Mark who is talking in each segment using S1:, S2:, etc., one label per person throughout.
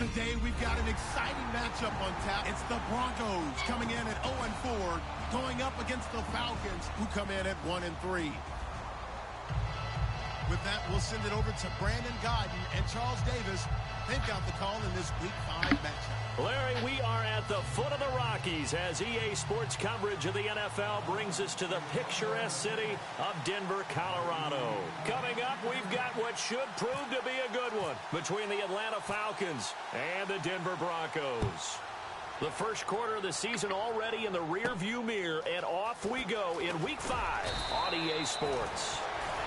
S1: Today we've got an exciting matchup on tap. It's the Broncos coming in at 0-4, going up against the Falcons, who come in at 1-3. With that, we'll send it over to Brandon Godden and Charles Davis. They've got the call in this Week 5 matchup.
S2: Larry, we are at the foot of the Rockies as EA Sports coverage of the NFL brings us to the picturesque city of Denver, Colorado. Coming up, we've got what should prove to be a good one between the Atlanta Falcons and the Denver Broncos. The first quarter of the season already in the rearview mirror, and off we go in Week 5 on EA Sports.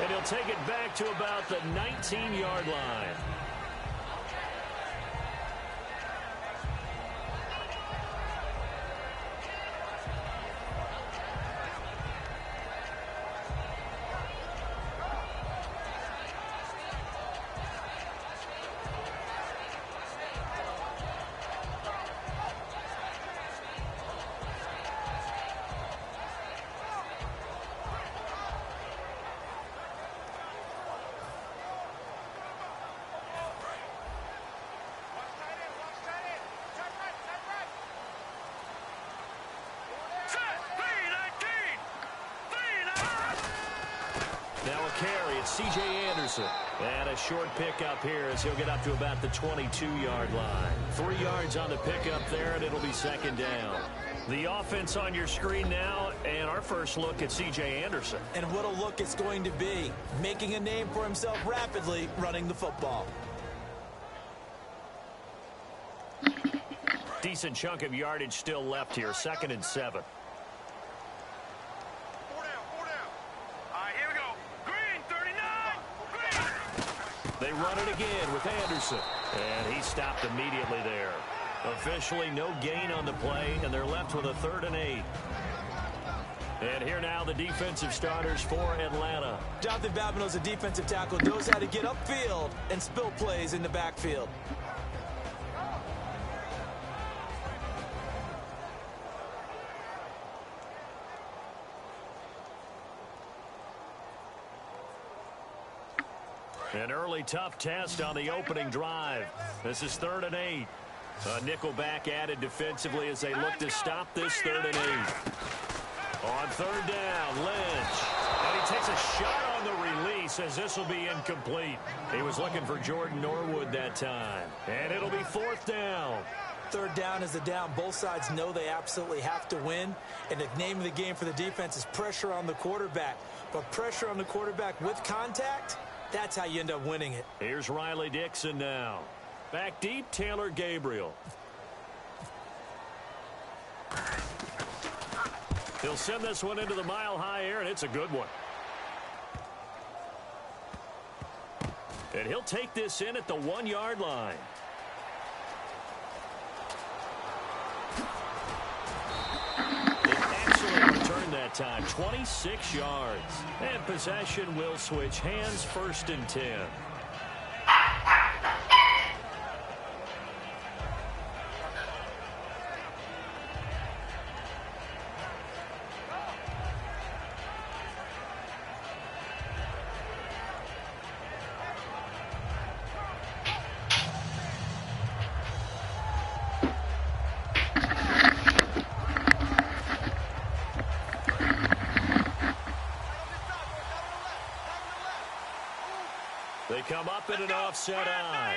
S2: And he'll take it back to about the 19-yard line. Now a carry, it's C.J. Anderson. And a short pickup here as he'll get up to about the 22-yard line. 3 yards on the pickup there, and it'll be second down. The offense on your screen now, and our first look at C.J. Anderson.
S3: And what a look it's going to be. Making a name for himself rapidly running the football.
S2: Decent chunk of yardage still left here, 2nd and 7. They run it again with Anderson. And he stopped immediately there. Officially no gain on the play, and they're left with a 3rd and 8. And here now the defensive starters for Atlanta.
S3: Jonathan Babineaux's a defensive tackle, knows how to get upfield and spill plays in the backfield.
S2: An early tough test on the opening drive. This is 3rd and 8. A nickel back added defensively as they look to stop this 3rd and 8. On 3rd down, Lynch. And he takes a shot on the release as this will be incomplete. He was looking for Jordan Norwood that time. And it'll be 4th down.
S3: 3rd down is the down. Both sides know they absolutely have to win. And the name of the game for the defense is pressure on the quarterback. But pressure on the quarterback with contact, that's how you end up winning it.
S2: Here's Riley Dixon now. Back deep, Taylor Gabriel. He'll send this one into the mile-high air, and it's a good one. And he'll take this in at the 1-yard line. That time, 26 yards. And possession will switch hands, 1st and 10. They come up in an offset eye.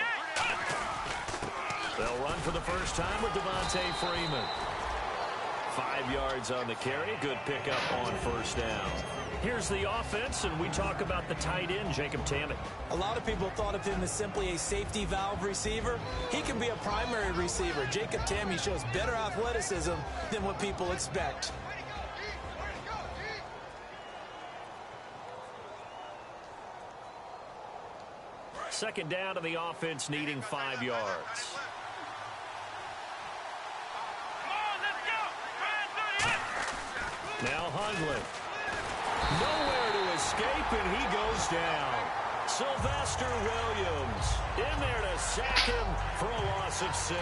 S2: They'll run for the first time with Devontae Freeman. 5 yards on the carry. Good pickup on 1st down. Here's the offense, and we talk about the tight end, Jacob Tamme.
S3: A lot of people thought of him as simply a safety valve receiver. He can be a primary receiver. Jacob Tamme shows better athleticism than what people expect.
S2: Second down to the offense, needing 5 yards. Now Hundley. Nowhere to escape, and he goes down. Sylvester Williams in there to sack him for a loss of 6.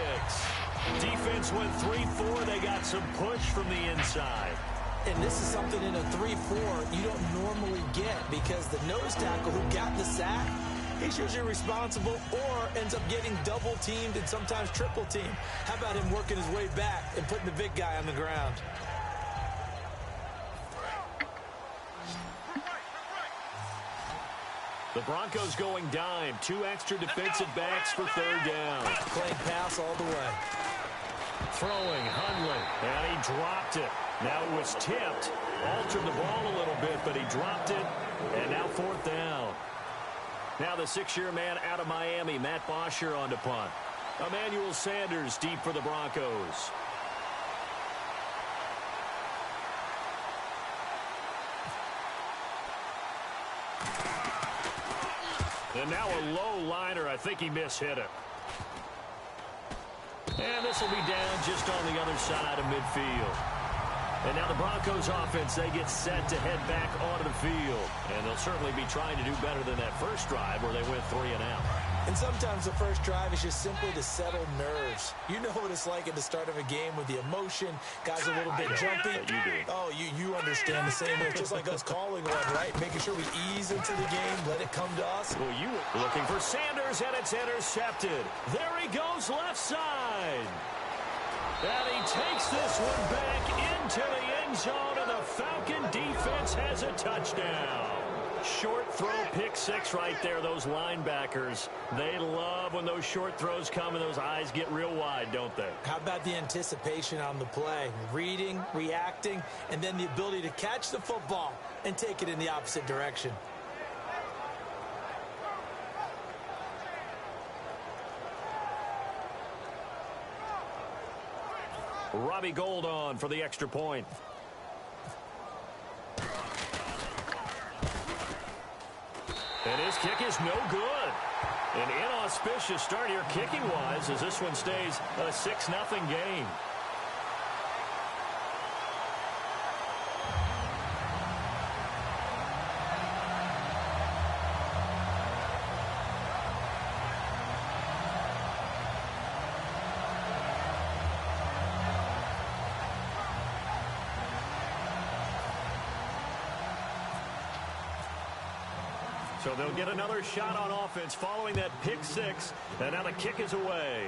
S2: Defense went 3-4. They got some push from the inside.
S3: And this is something in a 3-4 you don't normally get because the nose tackle who got the sack he's usually responsible or ends up getting double-teamed and sometimes triple-teamed. How about him working his way back and putting the big guy on the ground?
S2: The Broncos going dime. 2 extra defensive backs for third down.
S3: Playing pass all the way.
S2: Throwing, Hundley, and he dropped it. Now it was tipped. Altered the ball a little bit, but he dropped it. And now fourth down. Now the 6-year man out of Miami, Matt Bosher on to punt. Emmanuel Sanders deep for the Broncos. And now a low liner. I think he mishit it. And this will be down just on the other side of midfield. And now the Broncos offense, they get set to head back onto the field. And they'll certainly be trying to do better than that first drive where they went 3 and out.
S3: And sometimes the first drive is just simply to settle nerves. You know what it's like at the start of a game with the emotion. Guys a little bit jumpy.
S2: You do.
S3: Oh, you understand the same way. Just like us calling one, right? Making sure we ease into the game, let it come to us.
S2: Well, you were looking for Sanders, and it's intercepted. There he goes left side. And he takes this one back into the end zone, and the Falcon defense has a touchdown. Short throw, pick 6 right there. Those linebackers, they love when those short throws come and those eyes get real wide, don't they?
S3: How about the anticipation on the play? Reading, reacting, and then the ability to catch the football and take it in the opposite direction.
S2: Robbie Gould on for the extra point. And his kick is no good. An inauspicious start here kicking-wise as this one stays a 6-0 game. So they'll get another shot on offense following that pick 6. And now the kick is away.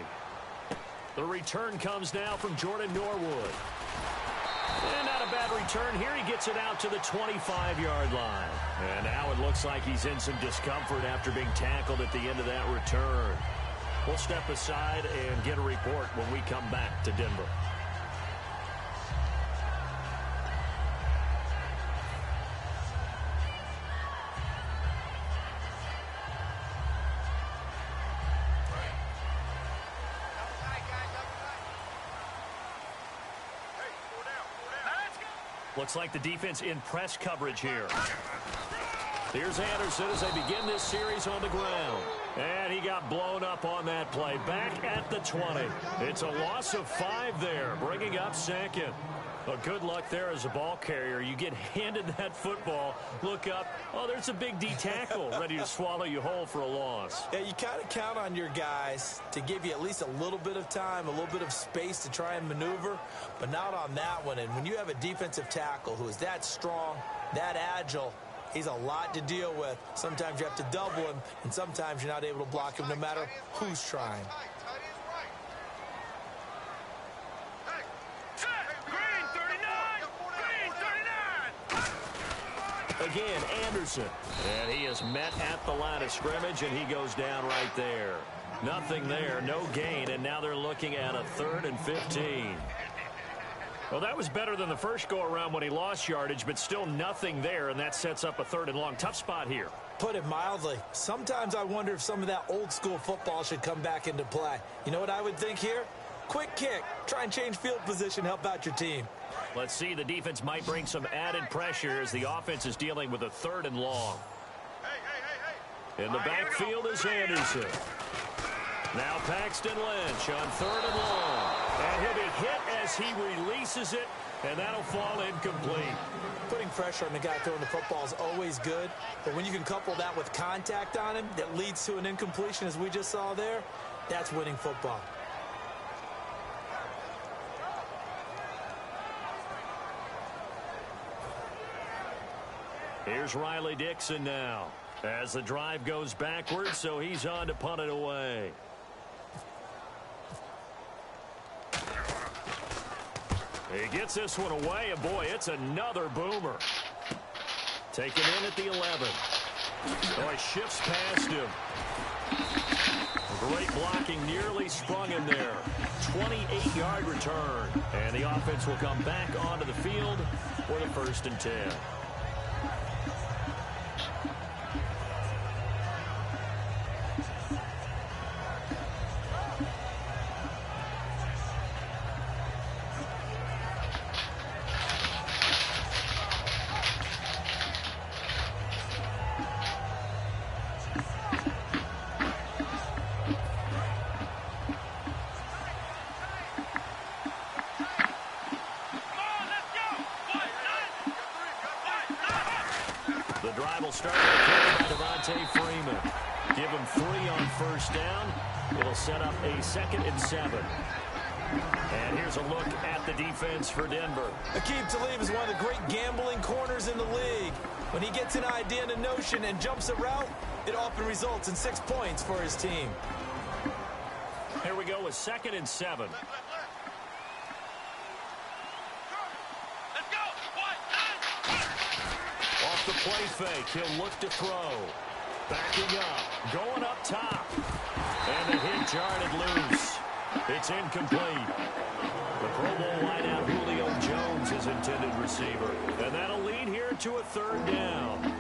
S2: The return comes now from Jordan Norwood. And not a bad return here. He gets it out to the 25-yard line. And now it looks like he's in some discomfort after being tackled at the end of that return. We'll step aside and get a report when we come back to Denver. Looks like the defense in press coverage here. Here's Anderson as they begin this series on the ground. And he got blown up on that play. Back at the 20. It's a loss of 5 there, bringing up second. Well, good luck there as a ball carrier. You get handed that football, look up, oh, there's a big D tackle ready to swallow you whole for a loss.
S3: Yeah, you kind of count on your guys to give you at least a little bit of time, a little bit of space to try and maneuver, but not on that one. And when you have a defensive tackle who is that strong, that agile, he's a lot to deal with. Sometimes you have to double him, and sometimes you're not able to block him no matter who's trying.
S2: Again, Anderson. And he is met at the line of scrimmage, and he goes down right there. Nothing there, no gain, and now they're looking at a 3rd and 15. Well, that was better than the first go-around when he lost yardage, but still nothing there, and that sets up a 3rd and long. Tough spot here.
S3: Put it mildly. Sometimes I wonder if some of that old-school football should come back into play. You know what I would think here? Quick kick. Try and change field position, help out your team.
S2: Let's see, the defense might bring some added pressure as the offense is dealing with a 3rd and long. In the backfield is Anderson. Now Paxton Lynch on 3rd and long. And he'll be hit as he releases it, and that'll fall incomplete.
S3: Putting pressure on the guy throwing the football is always good, but when you can couple that with contact on him that leads to an incompletion as we just saw there, that's winning football.
S2: Here's Riley Dixon now. As the drive goes backwards, so he's on to punt it away. He gets this one away, and boy, it's another boomer. Taken in at the 11. Oh, he shifts past him. Great blocking, nearly sprung him there. 28-yard return. And the offense will come back onto the field for the 1st and 10. Give him 3 on 1st down. It'll set up a 2nd and 7. And here's a look at the defense for Denver.
S3: Aqib Talib is one of the great gambling corners in the league. When he gets an idea and a notion and jumps a route, it often results in 6 points for his team.
S2: Here we go with 2nd and 7. Off the play fake, he'll look to throw. Backing up, going up top. And the hit jarred loose. It's incomplete. The Pro Bowl wideout Julio Jones is intended receiver. And that'll lead here to a 3rd down.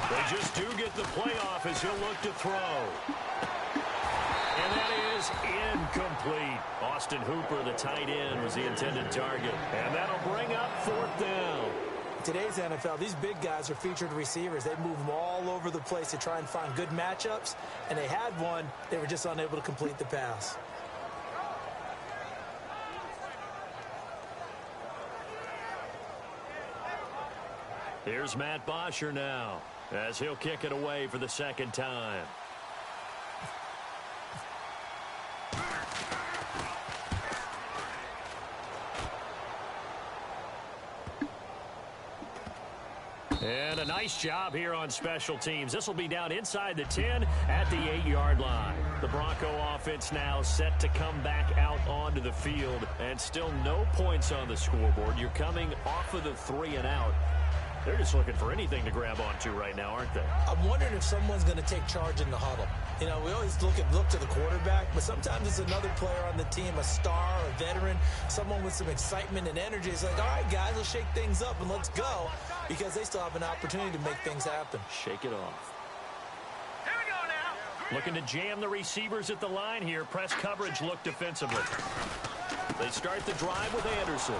S2: They just do get the playoff as he'll look to throw. And that is incomplete. Austin Hooper, the tight end, was the intended target. And that'll bring up 4th down.
S3: In today's NFL, these big guys are featured receivers. They move them all over the place to try and find good matchups. And they had one. They were just unable to complete the pass.
S2: Here's Matt Bosher now, as he'll kick it away for the 2nd time. And a nice job here on special teams. This will be down inside the 10 at the 8-yard line. The Bronco offense now set to come back out onto the field, and still no points on the scoreboard. You're coming off of the 3 and out. They're just looking for anything to grab onto right now, aren't they?
S3: I'm wondering if someone's going to take charge in the huddle. You know, we always look to the quarterback, but sometimes it's another player on the team, a star, a veteran, someone with some excitement and energy. It's like, all right, guys, let's shake things up and let's go, because they still have an opportunity to make things happen.
S2: Shake it off. Here we go now. Looking to jam the receivers at the line here. Press coverage look defensively. They start the drive with Anderson.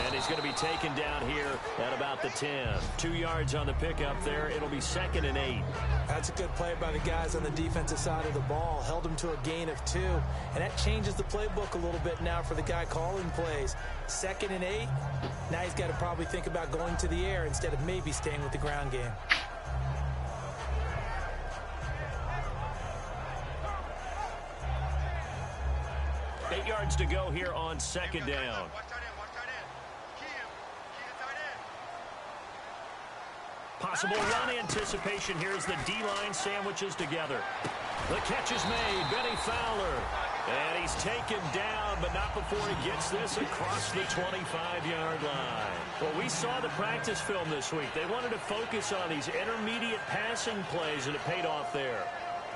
S2: And he's going to be taken down here at about the 10. 2 yards on the pickup there. It'll be 2nd and 8.
S3: That's a good play by the guys on the defensive side of the ball. Held him to a gain of 2. And that changes the playbook a little bit now for the guy calling plays. 2nd and 8. Now he's got to probably think about going to the air instead of maybe staying with the ground game.
S2: Eight yards to go here on 2nd down. Possible run anticipation here as the D-line sandwiches together. The catch is made. Benny Fowler. And he's taken down, but not before he gets this across the 25-yard line. Well, we saw the practice film this week. They wanted to focus on these intermediate passing plays, and it paid off there.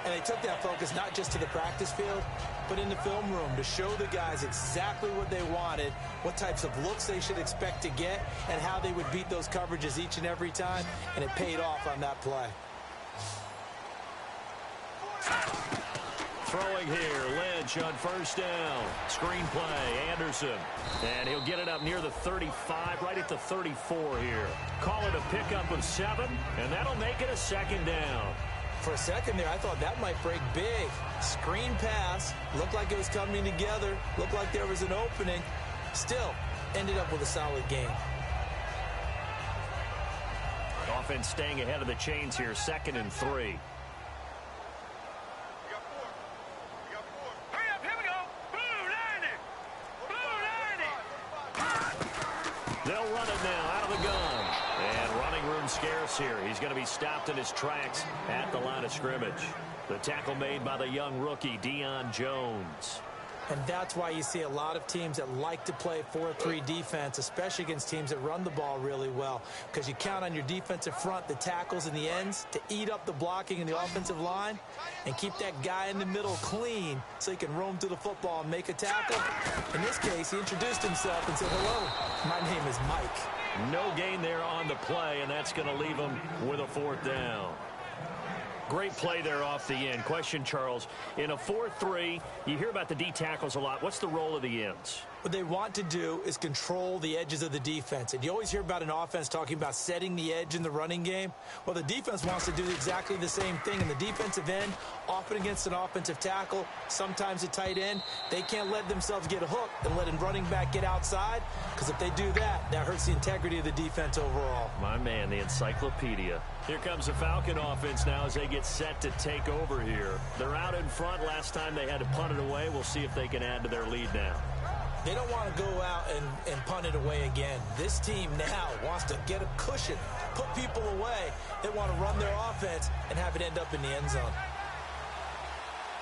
S3: And they took that focus not just to the practice field, but in the film room to show the guys exactly what they wanted, what types of looks they should expect to get, and how they would beat those coverages each and every time, and it paid off on that play.
S2: Throwing here, Lynch on 1st down. Screen play, Anderson. And he'll get it up near the 35, right at the 34 here. Call it a pickup of 7, and that'll make it a 2nd down.
S3: For a second there, I thought that might break big. Screen pass, looked like it was coming together, looked like there was an opening. Still, ended up with a solid game.
S2: Offense staying ahead of the chains here, 2nd and 3. They'll run it now out of the gun. And running room scarce here. He's going to be stopped in his tracks at the line of scrimmage. The tackle made by the young rookie, Deion Jones.
S3: And that's why you see a lot of teams that like to play 4-3 defense, especially against teams that run the ball really well, because you count on your defensive front, the tackles and the ends, to eat up the blocking in the offensive line and keep that guy in the middle clean so he can roam to the football and make a tackle. In this case, he introduced himself and said, "Hello, my name is Mike."
S2: No gain there on the play, and that's going to leave him with a 4th down. Great play there off the end. Question, Charles, in a 4-3, you hear about the D tackles a lot. What's the role of the ends?
S3: What they want to do is control the edges of the defense. And you always hear about an offense talking about setting the edge in the running game. Well, the defense wants to do exactly the same thing. In the defensive end, often against an offensive tackle, sometimes a tight end, they can't let themselves get hooked and let a running back get outside, because if they do that, that hurts the integrity of the defense overall.
S2: My man, the encyclopedia. Here comes the Falcon offense now as they get set to take over here. They're out in front. Last time they had to punt it away. We'll see if they can add to their lead now.
S3: They don't want to go out and punt it away again. This team now wants to get a cushion, put people away. They want to run their offense and have it end up in the end zone.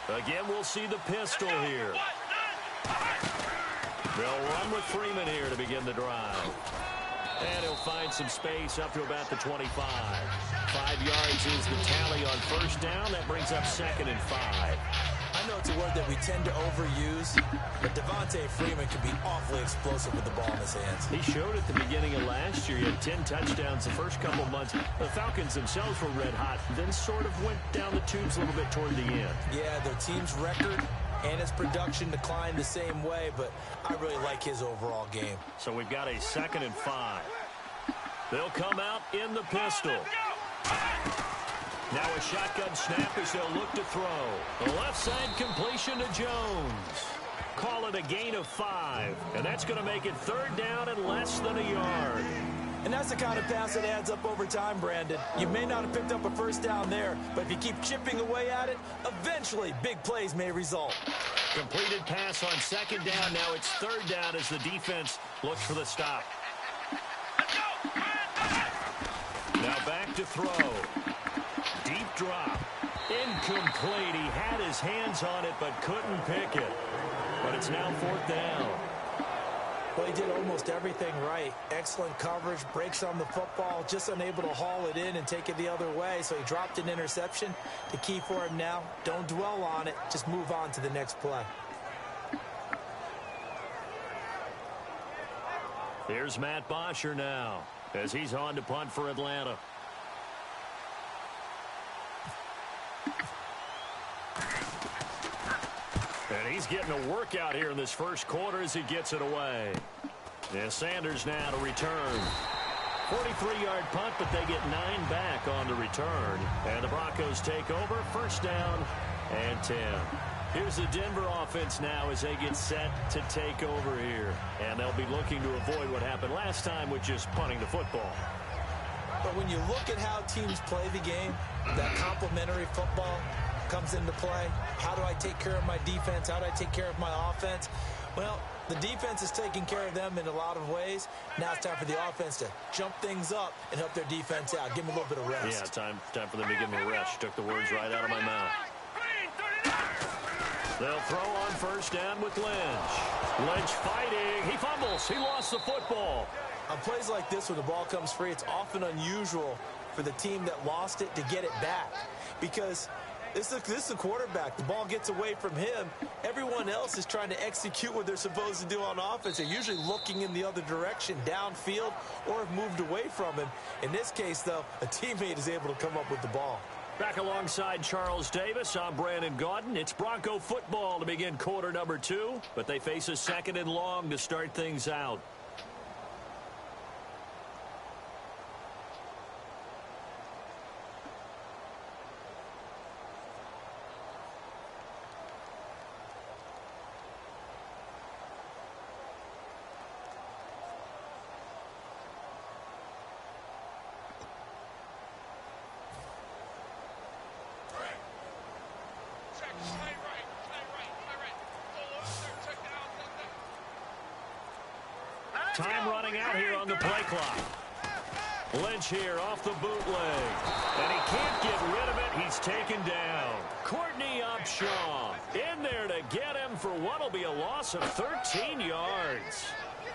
S2: Again, we'll see the pistol here. They'll run with Freeman here to begin the drive. And he'll find some space up to about the 25. 5 yards is the tally on 1st down. That brings up 2nd and 5.
S3: I know it's a word that we tend to overuse, but Devontae Freeman can be awfully explosive with the ball in his hands.
S2: He showed at the beginning of last year. He had 10 touchdowns the first couple months. The Falcons themselves were red hot, then sort of went down the tubes a little bit toward the end.
S3: Yeah, their team's record and his production declined the same way, but I really like his overall game.
S2: So we've got a 2nd and 5. They'll come out in the pistol. Now a shotgun snap as they'll look to throw. The left side completion to Jones. Call it a gain of 5. And that's going to make it 3rd down and less than a yard.
S3: And that's the kind of pass that adds up over time, Brandon. You may not have picked up a 1st down there, but if you keep chipping away at it, eventually big plays may result.
S2: Completed pass on 2nd down. Now it's 3rd down as the defense looks for the stop. Now back to throw. Deep drop. Incomplete. He had his hands on it but couldn't pick it. But it's now 4th down.
S3: Well, he did almost everything right. Excellent coverage, breaks on the football, just unable to haul it in and take it the other way. So he dropped an interception. The key for him now, don't dwell on it. Just move on to the next play.
S2: Here's Matt Bosher now as he's on to punt for Atlanta. And he's getting a workout here in this first quarter as he gets it away. And Sanders now to return. 43-yard punt, but they get 9 back on the return. And the Broncos take over. 1st down and 10. Here's the Denver offense now as they get set to take over here. And they'll be looking to avoid what happened last time with just punting the football.
S3: But when you look at how teams play the game, that complementary football comes into play. How do I take care of my defense? How do I take care of my offense? Well, the defense is taking care of them in a lot of ways. Now it's time for the offense to jump things up and help their defense out. Give them a little bit of rest.
S2: Yeah, time for them to give them a rest. You took the words right out of my mouth. They'll throw on 1st down with Lynch. Lynch fighting. He fumbles. He lost the football.
S3: On plays like this, when the ball comes free, it's often unusual for the team that lost it to get it back, because this is the quarterback. The ball gets away from him. Everyone else is trying to execute what they're supposed to do on offense. They're usually looking in the other direction, downfield, or have moved away from him. In this case, though, a teammate is able to come up with the ball.
S2: Back alongside Charles Davis, I'm Brandon Gaudin. It's Bronco football to begin quarter number 2, but they face a 2nd and long to start things out. Time running out here on the play clock. Lynch here off the bootleg. And he can't get rid of it. He's taken down. Courtney Upshaw in there to get him for what will be a loss of 13 yards.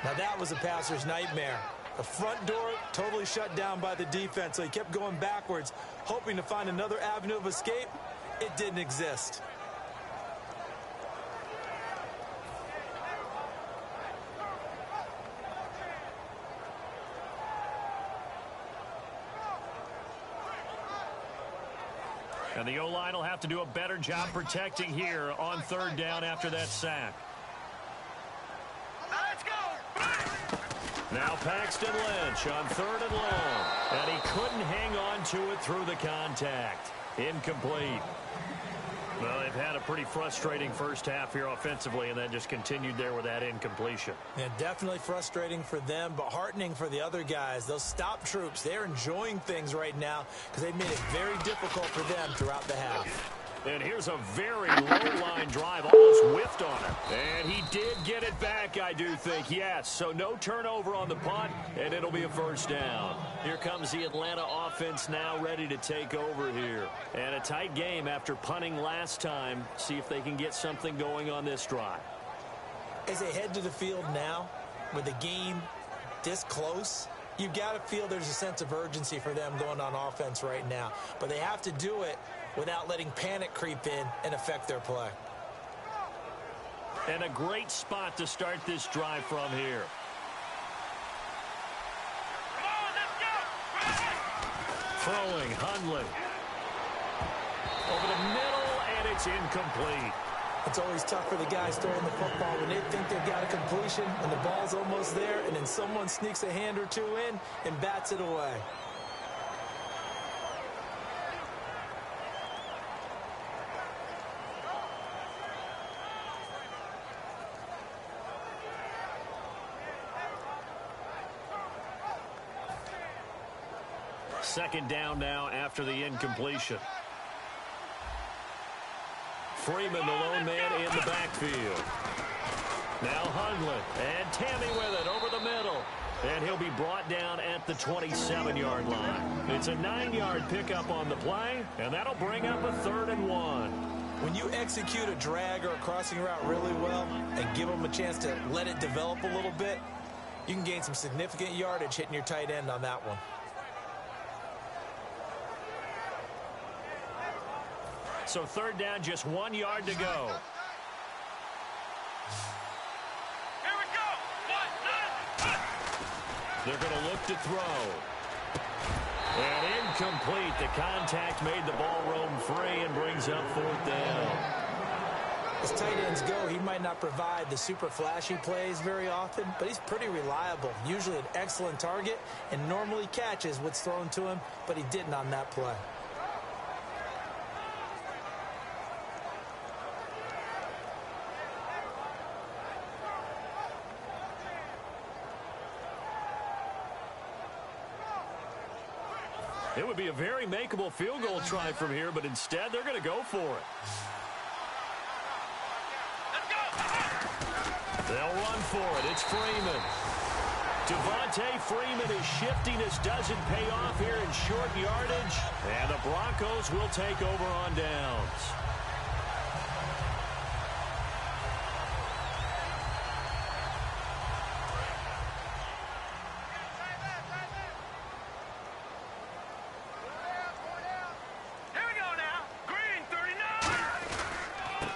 S3: Now that was a passer's nightmare. The front door totally shut down by the defense, so he kept going backwards, hoping to find another avenue of escape. It didn't exist.
S2: And the O-line will have to do a better job protecting here on third down after that sack.
S4: Let's go!
S2: Now Paxton Lynch on third and long. And he couldn't hang on to it through the contact. Incomplete. Well, they've had a pretty frustrating first half here offensively, and that just continued there with that incompletion.
S3: Yeah, definitely frustrating for them, but heartening for the other guys. Those stop troops, they're enjoying things right now because they've made it very difficult for them throughout the half.
S2: And here's a very low-line drive, almost whiffed on it. And he did get it back, I do think, yes. So no turnover on the punt, and it'll be a first down. Here comes the Atlanta offense now ready to take over here. And a tight game after punting last time. See if they can get something going on this drive.
S3: As they head to the field now, with the game this close, you've got to feel there's a sense of urgency for them going on offense right now. But they have to do it without letting panic creep in and affect their play.
S2: And a great spot to start this drive from here. Throwing, Hundley. Over the middle, and it's incomplete.
S3: It's always tough for the guys throwing the football when they think they've got a completion and the ball's almost there, and then someone sneaks a hand or two in and bats it away.
S2: Second down now after the incompletion. Freeman, the lone man in the backfield. Now Hundley, and Tammy with it over the middle. And he'll be brought down at the 27-yard line. It's a 9-yard pickup on the play, and that'll bring up a 3rd and 1.
S3: When you execute a drag or a crossing route really well and give them a chance to let it develop a little bit, you can gain some significant yardage hitting your tight end on that one.
S2: So third down, just 1 yard to go.
S4: Here we go!
S2: They're going to look to throw. And incomplete. The contact made the ball roam free and brings up 4th down.
S3: As tight ends go, he might not provide the super flashy plays very often, but he's pretty reliable. Usually an excellent target and normally catches what's thrown to him, but he didn't on that play.
S2: It would be a very makeable field goal try from here, but instead they're going to go for it. They'll run for it. It's Freeman. Devontae Freeman is shifting. This doesn't pay off here in short yardage. And the Broncos will take over on downs.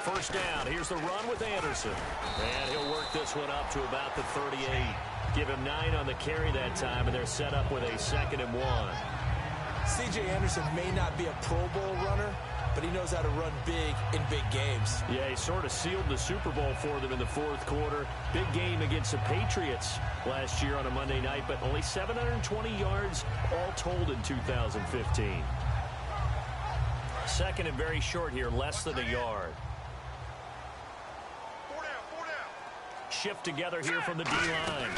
S2: First down. Here's the run with Anderson. And he'll work this one up to about the 38. Give him 9 on the carry that time, and they're set up with a 2nd and 1.
S3: C.J. Anderson may not be a Pro Bowl runner, but he knows how to run big in big games.
S2: Yeah, he sort of sealed the Super Bowl for them in the 4th quarter. Big game against the Patriots last year on a Monday night, but only 720 yards all told in 2015. 2nd and very short here, less than a yard. Shift together here from the D-line.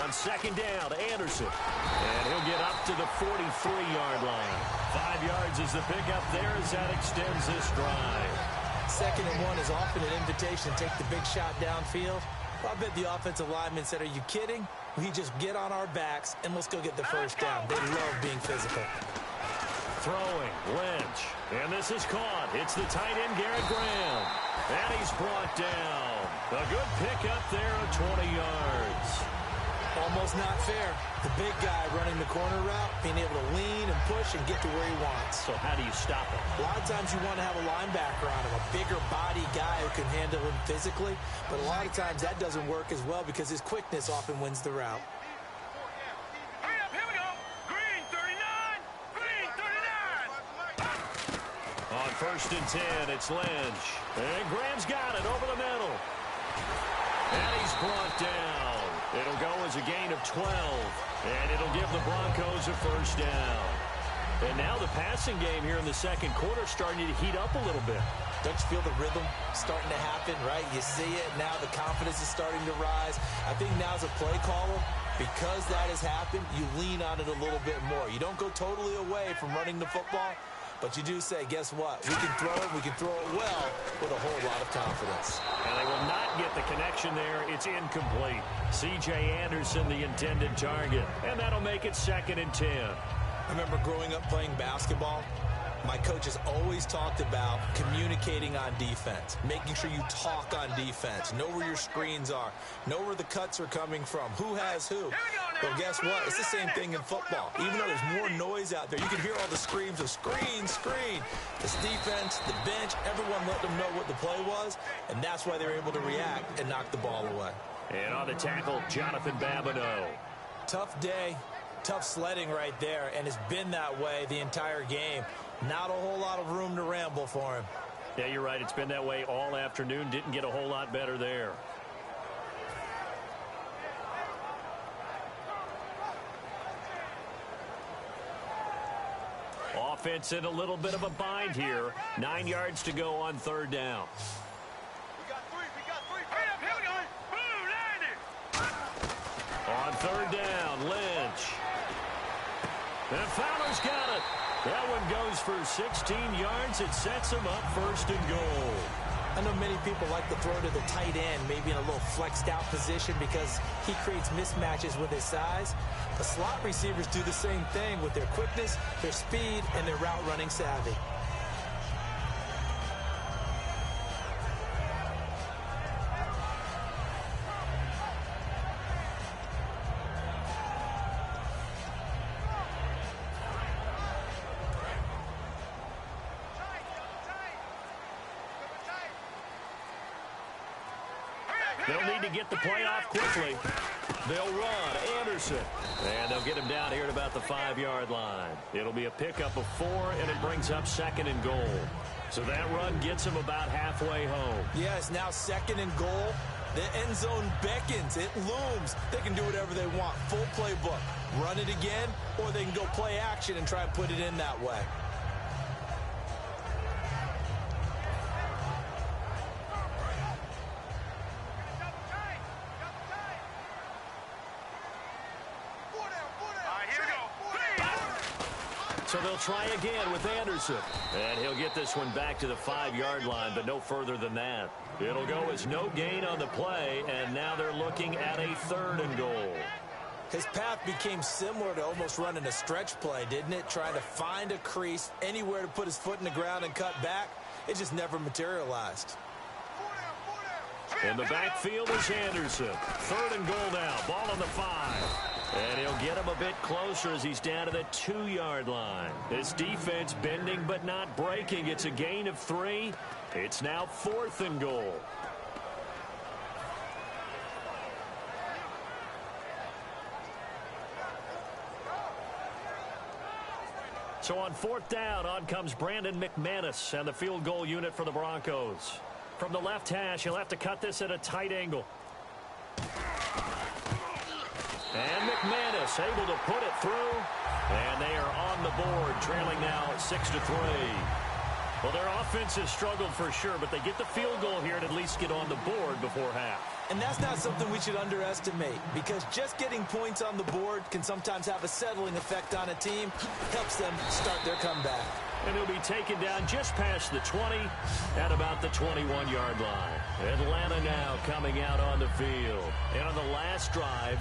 S2: On 2nd down, Anderson. And he'll get up to the 43-yard line. 5 yards is the pickup there as that extends this drive.
S3: 2nd and 1 is often an invitation to take the big shot downfield. Well, I bet the offensive lineman said, "Are you kidding? We just get on our backs and let's go get the first down. They love being physical.
S2: Throwing, Lynch. And this is caught. It's the tight end, Garrett Graham. And he's brought down. A good pickup there of 20 yards.
S3: Almost not fair. The big guy running the corner route, being able to lean and push and get to where he wants.
S2: So how do you stop it?
S3: A lot of times you want to have a linebacker on him, a bigger body guy who can handle him physically. But a lot of times that doesn't work as well because his quickness often wins the route.
S4: Hurry up, here we go. Green 39. Green 39.
S2: On 1st and 10, it's Lynch. And Graham's got it over the middle. And he's brought down. It'll go as a gain of 12. And it'll give the Broncos a first down. And now the passing game here in the second quarter starting to heat up a little bit.
S3: Don't you feel the rhythm starting to happen, right? You see it. Now the confidence is starting to rise. I think now as a play caller, because that has happened, you lean on it a little bit more. You don't go totally away from running the football, but you do say, guess what? We can throw it. We can throw it well with a whole lot of confidence.
S2: And they will not get the connection there. It's incomplete. C.J. Anderson, the intended target. And that'll make it 2nd and 10.
S3: I remember growing up playing basketball. My coaches always talked about communicating on defense, making sure you talk on defense, know where your screens are, know where the cuts are coming from, who has who. Well, guess what? It's the same thing in football. Even though there's more noise out there, you can hear all the screams of screen, screen. This defense, the bench, everyone let them know what the play was, and that's why they were able to react and knock the ball away.
S2: And on the tackle, Jonathan Babineau.
S3: Tough day, tough sledding right there, and it's been that way the entire game. Not a whole lot of room to ramble for him.
S2: Yeah, you're right. It's been that way all afternoon. Didn't get a whole lot better there. Offense in a little bit of a bind here. 9 yards to go on 3rd down.
S4: We got three. Hurry up, here we go. Boom, landed.
S2: On 3rd down, Lynch. And Fowler's got it. That one goes for 16 yards. It sets him up 1st and goal.
S3: I know many people like to throw to the tight end, maybe in a little flexed out position because he creates mismatches with his size. The slot receivers do the same thing with their quickness, their speed, and their route running savvy.
S2: They'll need to get the play off quickly. They'll run Anderson. And they'll get him down here at about the 5-yard line. It'll be a pickup of 4, and it brings up 2nd and goal. So that run gets him about halfway home.
S3: Yes, now 2nd and goal. The end zone beckons. It looms. They can do whatever they want. Full playbook. Run it again, or they can go play action and try and put it in that way.
S2: So they'll try again with Anderson. And he'll get this one back to the 5-yard line, but no further than that. It'll go as no gain on the play, and now they're looking at a 3rd and goal.
S3: His path became similar to almost running a stretch play, didn't it? Trying to find a crease, anywhere to put his foot in the ground and cut back. It just never materialized.
S2: In the backfield is Anderson. 3rd and goal now. Ball on the 5. And he'll get him a bit closer as he's down to the 2-yard line. This defense bending but not breaking. It's a gain of 3. It's now 4th and goal. So on 4th down, on comes Brandon McManus and the field goal unit for the Broncos. From the left hash, he'll have to cut this at a tight angle. And McManus able to put it through. And they are on the board, trailing now 6-3. Well, their offense has struggled for sure, but they get the field goal here and at least get on the board before half.
S3: And that's not something we should underestimate, because just getting points on the board can sometimes have a settling effect on a team. Helps them start their comeback.
S2: And he'll be taken down just past the 20 at about the 21-yard line. Atlanta now coming out on the field. And on the last drive,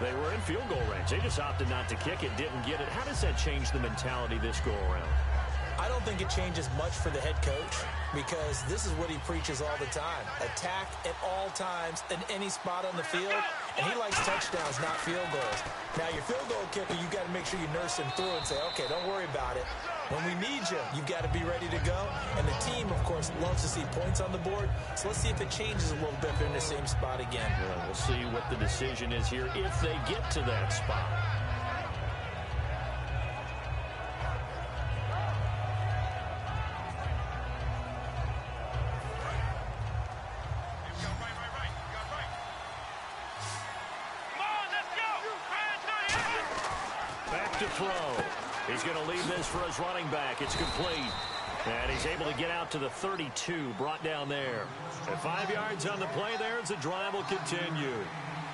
S2: They were in field goal range. They just opted not to kick it, didn't get it. How does that change the mentality this go-around?
S3: I don't think it changes much for the head coach because this is what he preaches all the time. Attack at all times in any spot on the field, and he likes touchdowns, not field goals. Now, your field goal kicker, you've got to make sure you nurse him through and say, okay, don't worry about it. When we need you, you've got to be ready to go. And the team, of course, loves to see points on the board. So let's see if it changes a little bit if they're in the same spot again.
S2: Well, we'll see what the decision is here if they get to that spot. Back to throw. He's going to leave this for his running back. It's complete. And he's able to get out to the 32, brought down there. At 5 yards on the play there as the drive will continue.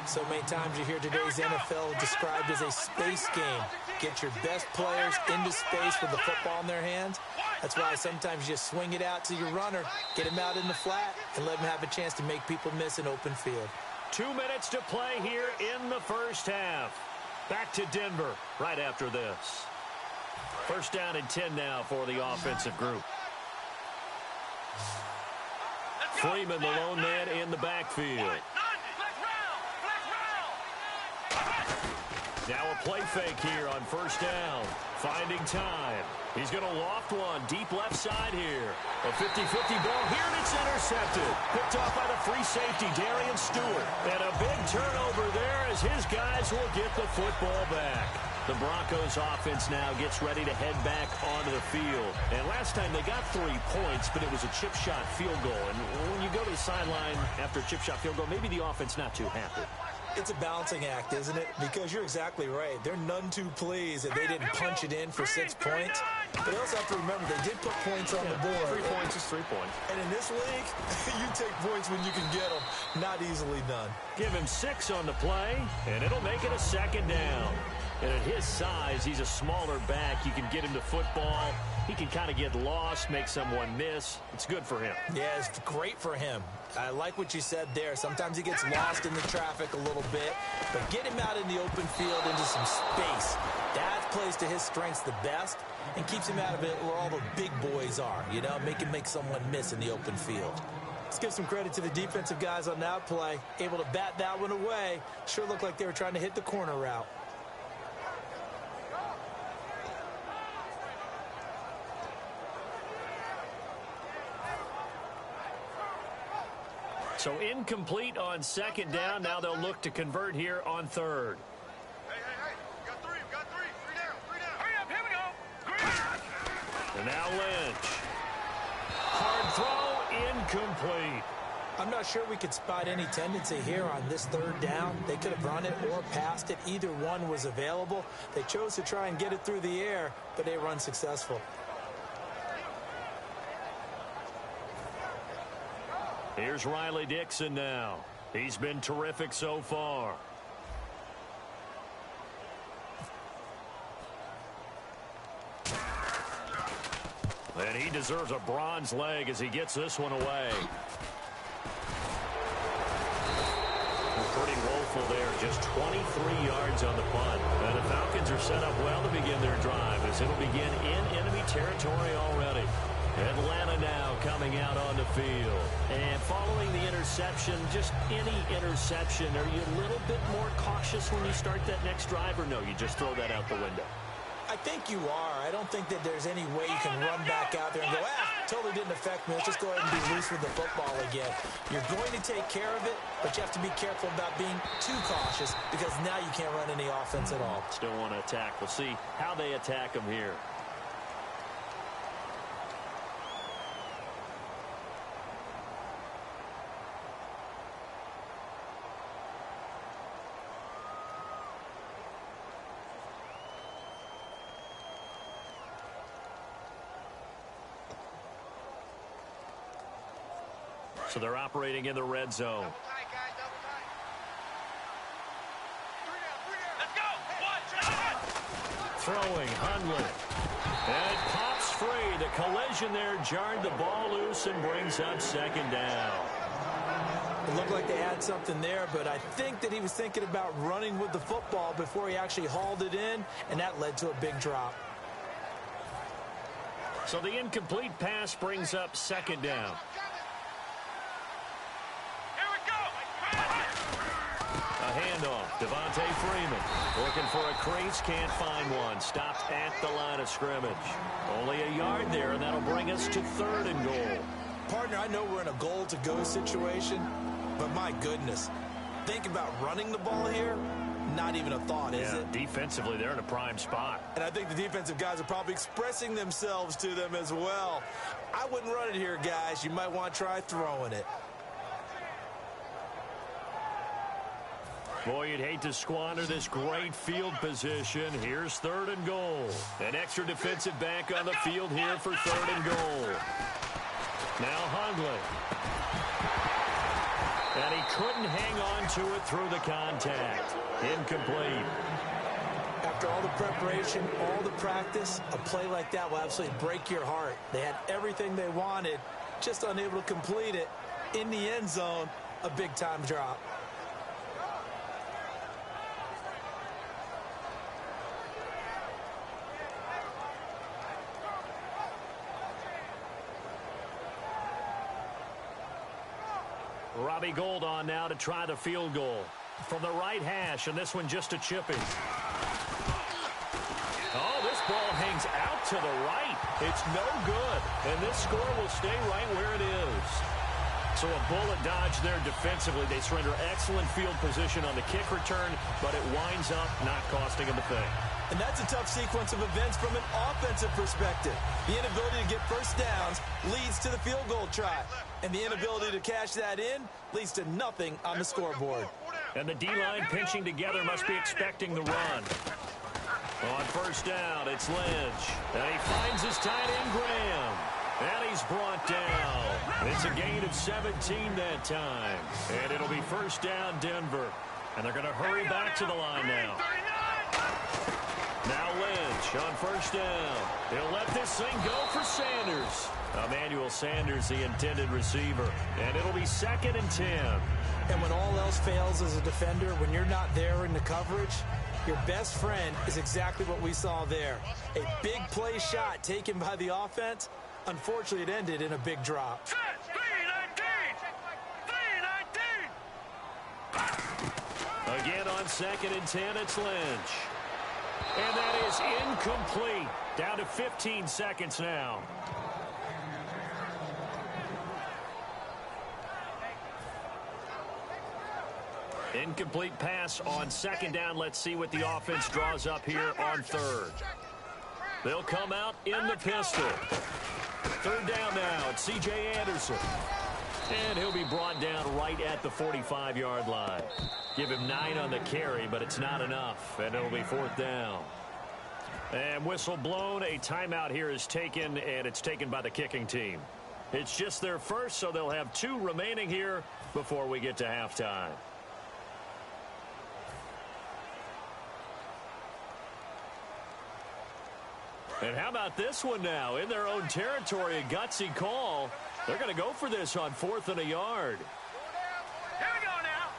S3: So many times you hear today's NFL described as a space game. Get your best players into space with the football in their hands. That's why sometimes you just swing it out to your runner, get him out in the flat, and let him have a chance to make people miss an open field.
S2: 2 minutes to play here in the first half. Back to Denver right after this. First down and 10 now for the offensive group. Freeman, the lone man in the backfield. Now a play fake here on first down. Finding time. He's going to loft one deep left side here. A 50-50 ball here, and it's intercepted. Picked off by the free safety, Darian Stewart. And a big turnover there as his guys will get the football back. The Broncos offense now gets ready to head back onto the field. And last time they got 3 points, but it was a chip shot field goal. And when you go to the sideline after a chip shot field goal, maybe the offense not too happy.
S3: It's a balancing act, isn't it? Because you're exactly right. They're none too pleased that they didn't punch it in for 6 points. But you also have to remember they did put points on the board.
S2: 3 points is 3 points.
S3: And in this league, you take points when you can get them. Not easily done.
S2: Give him 6 on the play, and it'll make it a second down. And at his size, he's a smaller back. You can get him to football. He can kind of get lost, make someone miss. It's good for him.
S3: Yeah, it's great for him. I like what you said there. Sometimes he gets lost in the traffic a little bit, but get him out in the open field into some space. That plays to his strengths the best and keeps him out of it where all the big boys are, you know, make someone miss in the open field. Let's give some credit to the defensive guys on that play. Able to bat that one away. Sure looked like they were trying to hit the corner route.
S2: So incomplete on second down. Now they'll look to convert here on third.
S4: Hey. We got three. Three down. Hurry up, here we go.
S2: And now Lynch. Hard throw, incomplete.
S3: I'm not sure we could spot any tendency here on this third down. They could have run it or passed it. Either one was available. They chose to try and get it through the air, but they were unsuccessful.
S2: Here's Riley Dixon now. He's been terrific so far. And he deserves a bronze leg as he gets this one away. Pretty woeful there. Just 23 yards on the punt. And the Falcons are set up well to begin their drive as it'll begin in enemy territory already. Atlanta now coming out on the field. And following the interception, just any interception, are you a little bit more cautious when you start that next drive, or no, you just throw that out the window?
S3: I think you are. I don't think that there's any way you can run back out there and go, totally didn't affect me. Let's just go ahead and be loose with the football again. You're going to take care of it, but you have to be careful about being too cautious because now you can't run any offense at all.
S2: Still want to attack. We'll see how they attack them here. So they're operating in the red zone.
S4: Double tight, guys, double tight. 3 down. Let's go.
S2: Throwing, Hundley. And it pops free. The collision there jarred the ball loose and brings up second down.
S3: It looked like they had something there, but I think that he was thinking about running with the football before he actually hauled it in, and that led to a big drop.
S2: So the incomplete pass brings up second down.
S4: Here we go.
S2: A handoff. Devontae Freeman looking for a crease, can't find one. Stopped at the line of scrimmage. Only a yard there, and that'll bring us to 3rd and goal.
S3: Partner, I know we're in a goal-to-go situation, but my goodness, think about running the ball here. Not even a thought, is it?
S2: Defensively, they're in a prime spot.
S3: And I think the defensive guys are probably expressing themselves to them as well. I wouldn't run it here, guys. You might want to try throwing it.
S2: Boy, you'd hate to squander this great field position. Here's 3rd and goal. An extra defensive back on the field here for 3rd and goal. Now Hundley. And he couldn't hang on to it through the contact. Incomplete.
S3: After all the preparation, all the practice, a play like that will absolutely break your heart. They had everything they wanted, just unable to complete it. In the end zone, a big-time drop.
S2: Robbie Gould on now to try the field goal. From the right hash, and this one just a chipping. Oh, this ball hangs out to the right. It's no good, and this score will stay right where it is. So a bullet dodge there defensively. They surrender excellent field position on the kick return, but it winds up not costing them a thing.
S3: And that's a tough sequence of events from an offensive perspective. The inability to get first downs leads to the field goal try. And the inability to cash that in leads to nothing on the scoreboard.
S2: And the D-line pinching together must be expecting the run. On first down, it's Lynch. And he finds his tight end, Graham. And he's brought down. It's a gain of 17 that time. And it'll be first down, Denver. And they're going to hurry back to the line now. Now Lynch on first down. He'll let this thing go for Sanders. Emmanuel Sanders, the intended receiver. And it'll be 2nd and 10.
S3: And when all else fails as a defender, when you're not there in the coverage, your best friend is exactly what we saw there. A big play shot taken by the offense. Unfortunately, it ended in a big drop.
S4: 3-19.
S2: Again on 2nd and 10, it's Lynch. And that is incomplete. Down to 15 seconds now. Incomplete pass on 2nd down. Let's see what the offense draws up here on 3rd. They'll come out in the pistol. 3rd down now. It's C.J. Anderson. And he'll be brought down right at the 45-yard line. Give him 9 on the carry, but it's not enough. And it'll be 4th down. And whistle blown. A timeout here is taken, and it's taken by the kicking team. It's just their first, so they'll have 2 remaining here before we get to halftime. And how about this one now? In their own territory, a gutsy call. They're going to go for this on 4th and a yard.
S4: Here we go now.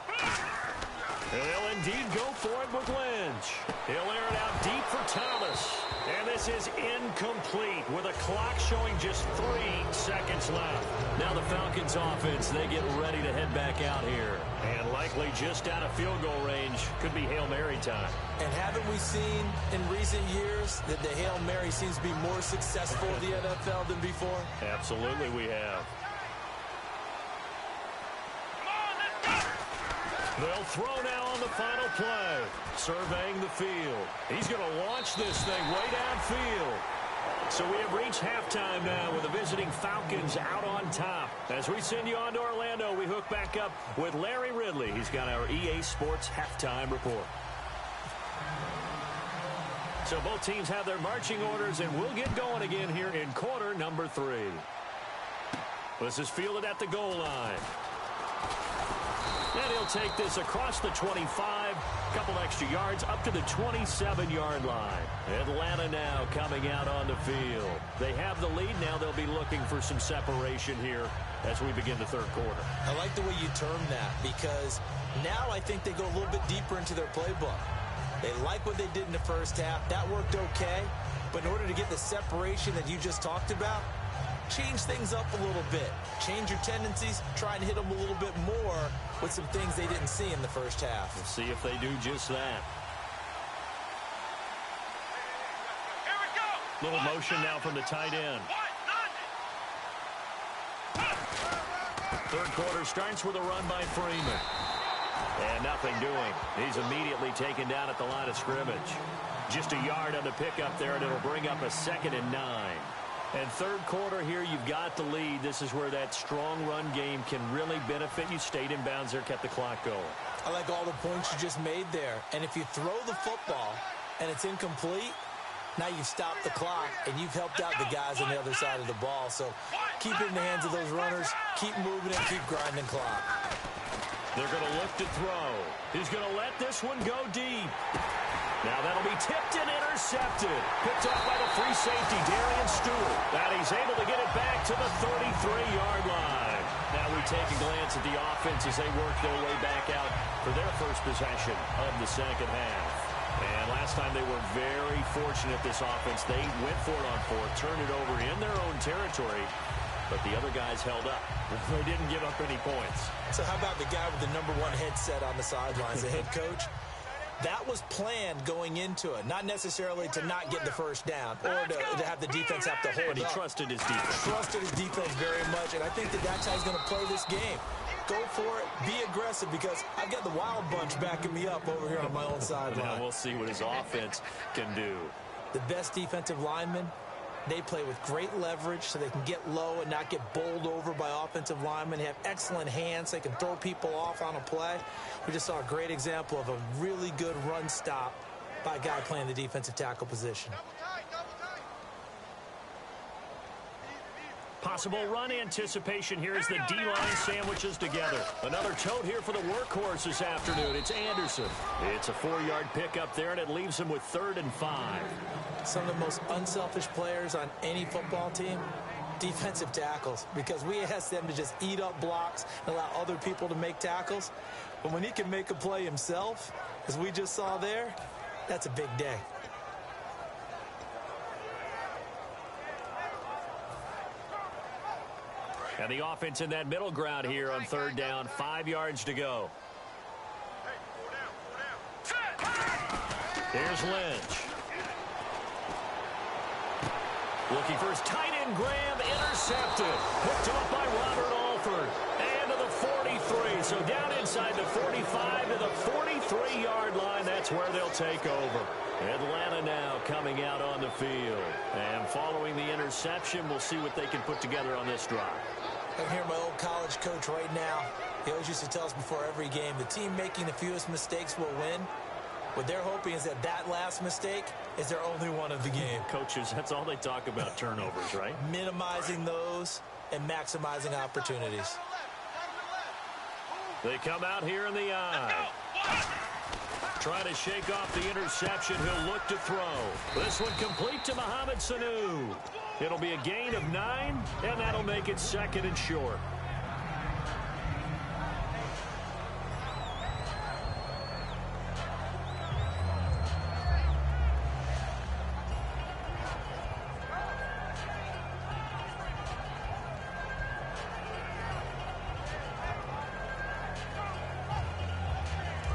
S2: And they'll indeed go for it with Lynch. He'll air it out deep for Thomas. And this is incomplete with a clock showing just 3 seconds left. Now the Falcons offense, they get ready to head back out here. And likely just out of field goal range. Could be Hail Mary time.
S3: And haven't we seen in recent years that the Hail Mary seems to be more successful in the NFL than before?
S2: Absolutely we have. They'll throw now on the final play. Surveying the field. He's going to launch this thing way downfield. So we have reached halftime now with the visiting Falcons out on top. As we send you on to Orlando, we hook back up with Larry Ridley. He's got our EA Sports halftime report. So both teams have their marching orders, and we'll get going again here in quarter number 3. This is fielded at the goal line. And he'll take this across the 25, a couple extra yards, up to the 27-yard line. Atlanta now coming out on the field. They have the lead. Now they'll be looking for some separation here as we begin the third quarter.
S3: I like the way you term that because now I think they go a little bit deeper into their playbook. They like what they did in the first half. That worked okay. But in order to get the separation that you just talked about, change things up a little bit. Change your tendencies. Try and hit them a little bit more with some things they didn't see in the first half.
S2: We'll see if they do just that.
S4: Here we go.
S2: Little motion now from the tight end. Third quarter starts with a run by Freeman. And nothing doing. He's immediately taken down at the line of scrimmage. Just a yard on the pickup there, and it'll bring up a 2nd and 9. And third quarter here, you've got the lead. This is where that strong run game can really benefit you. Stayed in bounds there, kept the clock going.
S3: I like all the points you just made there. And if you throw the football and it's incomplete, now you've stopped the clock and you've helped out the guys on the other side of the ball. So keep it in the hands of those runners. Keep moving and keep grinding clock.
S2: They're going to look to throw. He's going to let this one go deep. Now that'll be tipped and intercepted. Picked off by the free safety, Darian Stewart. And he's able to get it back to the 33-yard line. Now we take a glance at the offense as they work their way back out for their first possession of the second half. And last time they were very fortunate, this offense. They went for it on 4th, turned it over in their own territory. But the other guys held up. They didn't give up any points.
S3: So how about the guy with the #1 headset on the sidelines, the head coach? That was planned going into it, not necessarily to not get the first down or to have the defense have to hold
S2: But he
S3: up.
S2: trusted his defense.
S3: Trusted his defense very much, and I think that's how he's going to play this game. Go for it, be aggressive, because I've got the wild bunch backing me up over here on my own sideline.
S2: Now we'll see what his offense can do.
S3: The best defensive linemen, they play with great leverage so they can get low and not get bowled over by offensive linemen. They have excellent hands. They can throw people off on a play. We just saw a great example of a really good run stop by a guy playing the defensive tackle position.
S2: Possible run anticipation here as the D-line sandwiches together. Another tote here for the workhorse this afternoon. It's Anderson. It's a 4-yard pickup there, and it leaves him with 3rd and 5.
S3: Some of the most unselfish players on any football team, defensive tackles, because we ask them to just eat up blocks and allow other people to make tackles. But when he can make a play himself, as we just saw there, that's a big day.
S2: And the offense in that middle ground here on 3rd down, 5 yards to go. Here's Lynch. Looking for his tight end, Graham, intercepted. Picked off by Robert Alford. And to the 43. So down inside the 45 to the 43-yard line. That's where they'll take over. Atlanta now coming out on the field. And following the interception, we'll see what they can put together on this drive.
S3: I hear my old college coach right now. He always used to tell us before every game, the team making the fewest mistakes will win. What they're hoping is that last mistake is their only one of the game.
S2: Coaches, that's all they talk about, turnovers, right?
S3: Minimizing those and maximizing opportunities.
S2: They come out here in the eye. Trying to shake off the interception. He'll look to throw. This one complete to Mohamed Sanu. It'll be a gain of 9, and that'll make it 2nd and short.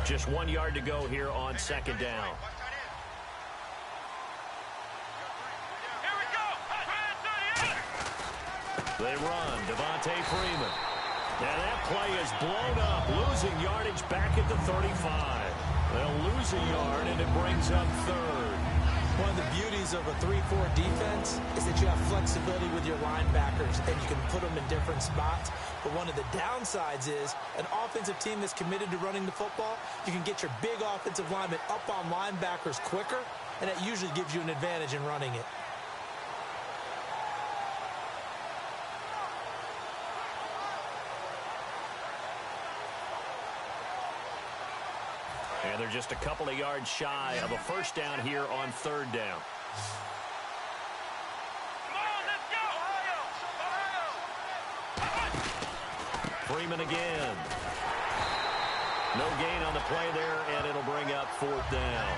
S2: Just 1 yard to go here on 2nd down. They run. Devontae Freeman. And that play is blown up. Losing yardage back at the 35. They'll lose a yard, and it brings up 3rd.
S3: One of the beauties of a 3-4 defense is that you have flexibility with your linebackers, and you can put them in different spots. But one of the downsides is an offensive team that's committed to running the football, you can get your big offensive linemen up on linebackers quicker, and that usually gives you an advantage in running it.
S2: And they're just a couple of yards shy of a first down here on third down.
S4: Come on, let's go!
S2: Freeman again. No gain on the play there, and it'll bring up fourth down.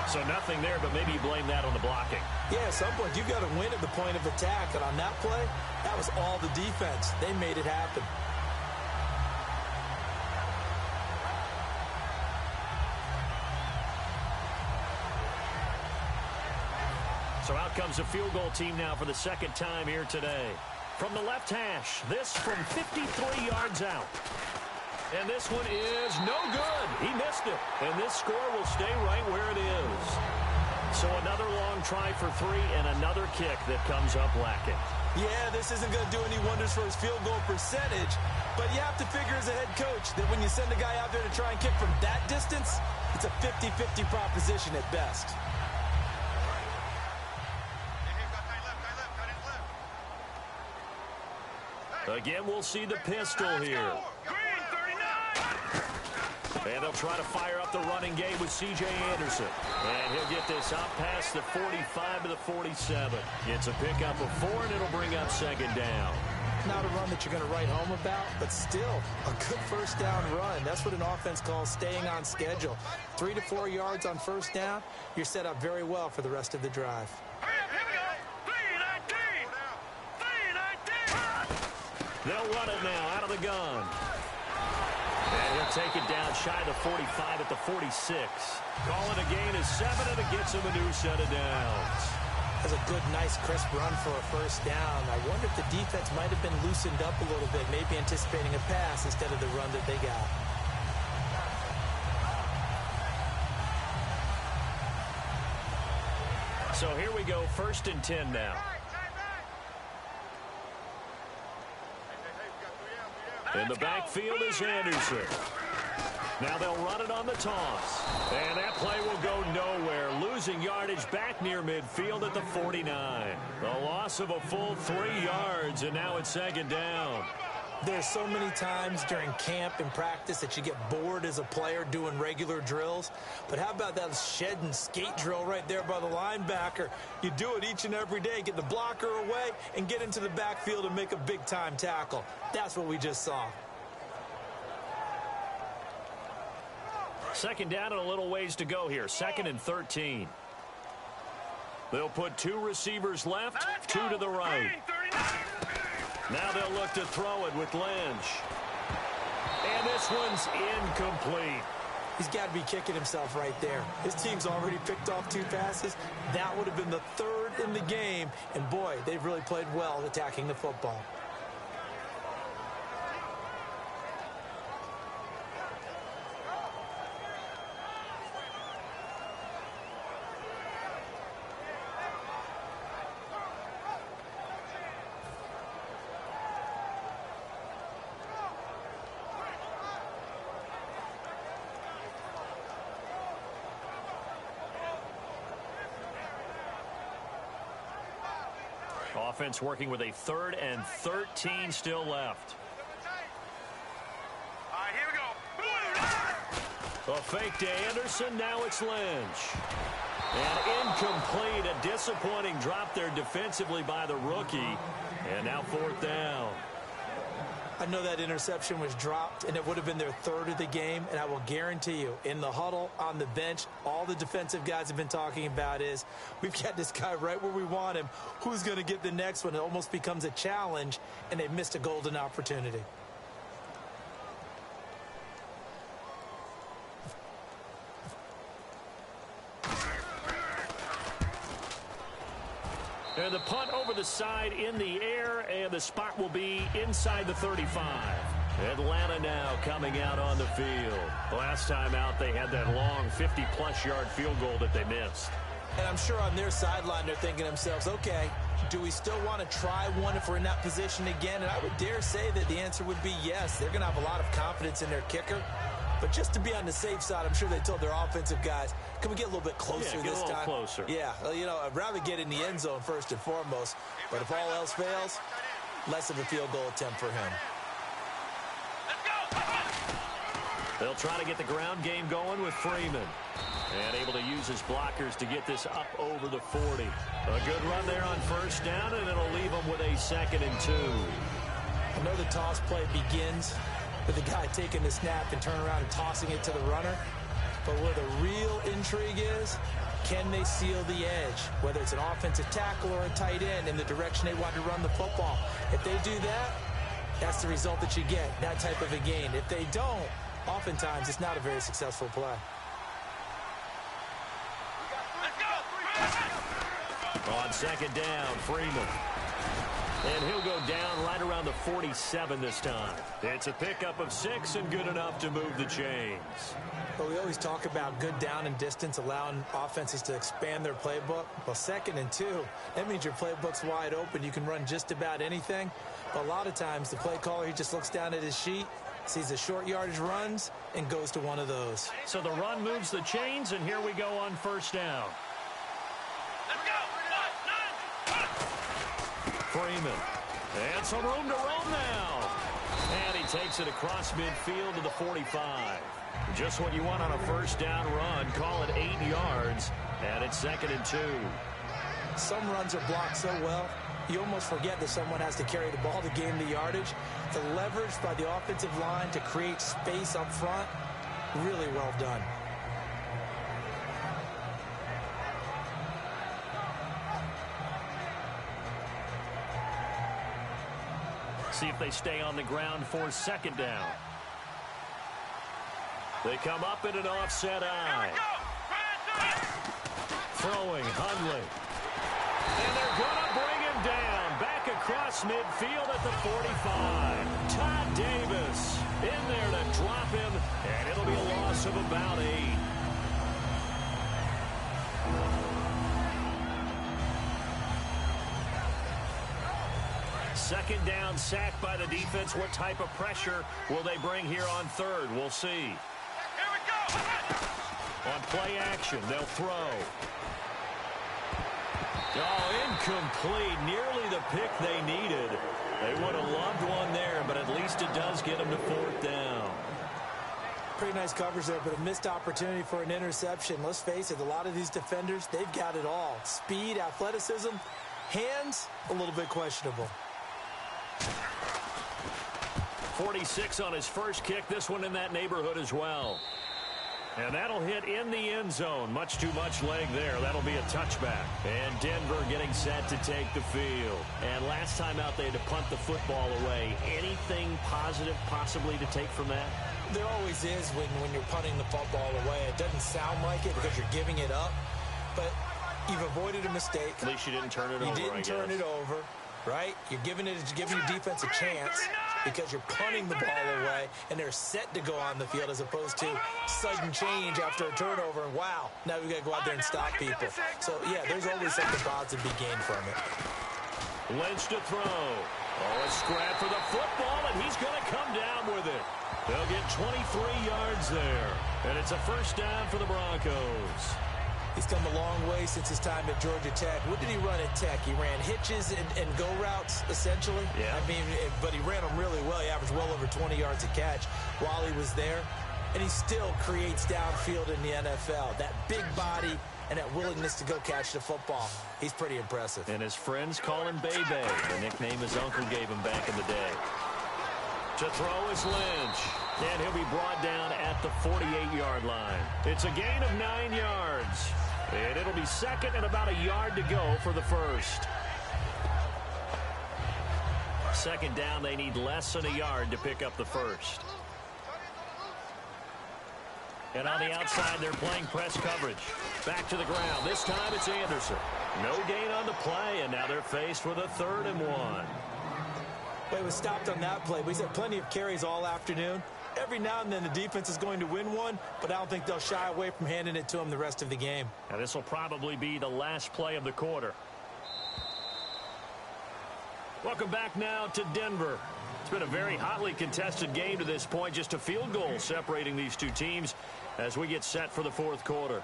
S2: So nothing there, but maybe you blame that on the blocking.
S3: Yeah, at some point, you've got to win at the point of attack. And on that play, that was all the defense. They made it happen.
S2: So out comes a field goal team now for the second time here today. From the left hash, this from 53 yards out. And this one is no good. He missed it. And this score will stay right where it is. So another long try for three and another kick that comes up lacking.
S3: Yeah, this isn't going to do any wonders for his field goal percentage. But you have to figure as a head coach that when you send a guy out there to try and kick from that distance, it's a 50-50 proposition at best.
S2: Again, we'll see the pistol here. And they'll try to fire up the running game with C.J. Anderson. And he'll get this out past the 45 to the 47. It's a pickup of 4, and it'll bring up second down.
S3: Not a run that you're going to write home about, but still a good first down run. That's what an offense calls staying on schedule. 3 to 4 yards on first down, you're set up very well for the rest of the drive.
S2: They'll run it now out of the gun. And he'll take it down shy of the 45 at the 46. Call it a gain of 7, and it gets him a new set of downs.
S3: That's a good, nice, crisp run for a first down. I wonder if the defense might have been loosened up a little bit, maybe anticipating a pass instead of the run that they got.
S2: So here we go, 1st and 10 now. In the backfield is Anderson. Now they'll run it on the toss. And that play will go nowhere. Losing yardage back near midfield at the 49. A loss of a full 3 yards, and now it's second down.
S3: There's so many times during camp and practice that you get bored as a player doing regular drills. But how about that shed and skate drill right there by the linebacker? You do it each and every day. Get the blocker away and get into the backfield and make a big-time tackle. That's what we just saw.
S2: Second down and a little ways to go here. 2nd and 13. They'll put 2 receivers left, 2 to the right. Now they'll look to throw it with Lynch. And this one's incomplete.
S3: He's got to be kicking himself right there. His team's already picked off 2 passes. That would have been the 3rd in the game. And, boy, they've really played well attacking the football.
S2: Offense working with a 3rd and 13 still left.
S4: All right, here we go.
S2: A fake to Anderson. Now it's Lynch. And incomplete. A disappointing drop there defensively by the rookie. And now 4th down.
S3: I know that interception was dropped, and it would have been their 3rd of the game, and I will guarantee you, in the huddle, on the bench, all the defensive guys have been talking about is, we've got this guy right where we want him. Who's going to get the next one? It almost becomes a challenge, and they missed a golden opportunity.
S2: And the punt over the side in the air, and the spot will be inside the 35. Atlanta now coming out on the field. Last time out, they had that long 50-plus yard field goal that they missed.
S3: And I'm sure on their sideline, they're thinking to themselves, okay, do we still want to try one if we're in that position again? And I would dare say that the answer would be yes. They're going to have a lot of confidence in their kicker. But just to be on the safe side, I'm sure they told their offensive guys, can we get a little bit closer this time?
S2: Closer.
S3: Yeah, well, you know, I'd rather get in the end zone first and foremost. But if all else fails, less of a field goal attempt for him.
S2: They'll try to get the ground game going with Freeman. And able to use his blockers to get this up over the 40. A good run there on first down, and it'll leave them with a 2nd and 2.
S3: I know the toss play begins with the guy taking the snap and turning around and tossing it to the runner. But where the real intrigue is, can they seal the edge? Whether it's an offensive tackle or a tight end in the direction they want to run the football. If they do that, that's the result that you get, that type of a gain. If they don't, oftentimes it's not a very successful play.
S2: On 2nd down, Freeman. And he'll go down right around the 47 this time. It's a pickup of 6 and good enough to move the chains.
S3: Well, we always talk about good down and distance, allowing offenses to expand their playbook. Well, 2nd and 2, that means your playbook's wide open. You can run just about anything. But a lot of times, the play caller, he just looks down at his sheet, sees the short yardage runs, and goes to one of those.
S2: So the run moves the chains, and here we go on 1st down. Freeman. And some room to roam now. And he takes it across midfield to the 45. Just what you want on a 1st down run. Call it 8 yards. And it's 2nd and 2.
S3: Some runs are blocked so well, you almost forget that someone has to carry the ball to gain the yardage. The leverage by the offensive line to create space up front, really well done.
S2: See if they stay on the ground for 2nd down. They come up in an offset eye. Throwing, Hundley. And they're going to bring him down. Back across midfield at the 45. Todd Davis in there to drop him. And it'll be a loss of about 8. Second down, sack by the defense. What type of pressure will they bring here on 3rd? We'll see.
S4: Here we go.
S2: On play action, they'll throw. Oh, incomplete. Nearly the pick they needed. They would have loved one there, but at least it does get them to 4th down.
S3: Pretty nice coverage there, but a missed opportunity for an interception. Let's face it, a lot of these defenders, they've got it all. Speed, athleticism, hands, a little bit questionable.
S2: 46 on his first kick. This one in that neighborhood as well. And that'll hit in the end zone. Much too much leg there. That'll be a touchback. And Denver getting set to take the field. And last time out, they had to punt the football away. Anything positive possibly to take from that?
S3: There always is when you're punting the football away. It doesn't sound like it because you're giving it up. But you've avoided a mistake.
S2: At least you didn't turn it over,
S3: You didn't turn it over, right? You're giving your defense a chance because you're punting the ball away, and they're set to go on the field as opposed to sudden change after a turnover. And wow, now we got to go out there and stop people. So, yeah, there's always something positive to be gained from it.
S2: Lynch to throw. Oh, a scrap for the football, and he's going to come down with it. They'll get 23 yards there, and it's a 1st down for the Broncos.
S3: He's come a long way since his time at Georgia Tech. What did he run at Tech? He ran hitches and go routes, essentially.
S2: Yeah.
S3: I mean, but he ran them really well. He averaged well over 20 yards a catch while he was there. And he still creates downfield in the NFL. That big body and that willingness to go catch the football. He's pretty impressive.
S2: And his friends call him Bebe, the nickname his uncle gave him back in the day. To throw is Lynch. And he'll be brought down at the 48-yard line. It's a gain of 9 yards. And it'll be 2nd and about a yard to go for the 1st. 2nd down, they need less than a yard to pick up the 1st. And on the outside, they're playing press coverage. Back to the ground. This time it's Anderson. No gain on the play, and now they're faced with a 3rd and 1.
S3: Well, he was stopped on that play, but he's had plenty of carries all afternoon. Every now and then the defense is going to win one, but I don't think they'll shy away from handing it to him the rest of the game.
S2: Now this will probably be the last play of the quarter. Welcome back now to Denver. It's been a very hotly contested game to this point. Just a field goal separating these two teams as we get set for the 4th quarter.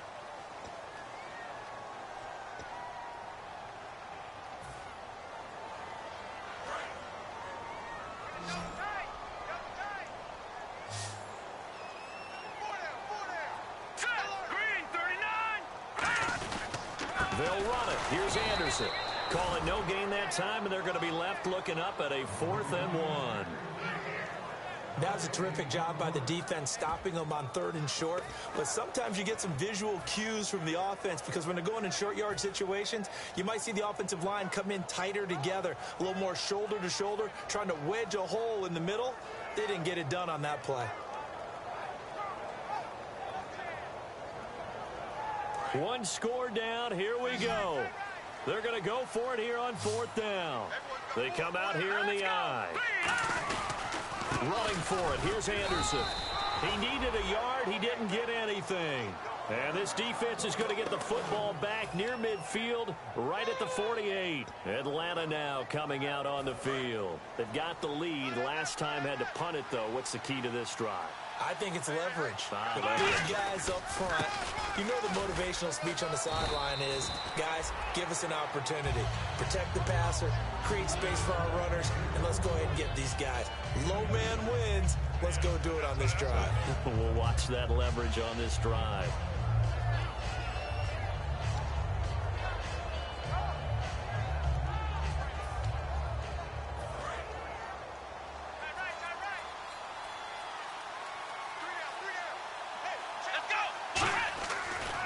S2: They'll run it. Here's Anderson. Calling no gain that time, and they're going to be left looking up at a 4th and 1.
S3: That was a terrific job by the defense stopping them on 3rd and short. But sometimes you get some visual cues from the offense because when they're going in short yard situations, you might see the offensive line come in tighter together, a little more shoulder to shoulder, trying to wedge a hole in the middle. They didn't get it done on that play.
S2: One score down. Here we go. They're going to go for it here on 4th down. They come out here in the I. Running for it. Here's Anderson. He needed a yard. He didn't get anything. And this defense is going to get the football back near midfield, right at the 48. Atlanta now coming out on the field. They've got the lead. Last time had to punt it, though. What's the key to this drive?
S3: I think it's leverage. The big guys up front. You know the motivational speech on the sideline is, guys, give us an opportunity. Protect the passer, create space for our runners, and let's go ahead and get these guys. Low man wins. Let's go do it on this drive.
S2: We'll watch that leverage on this drive.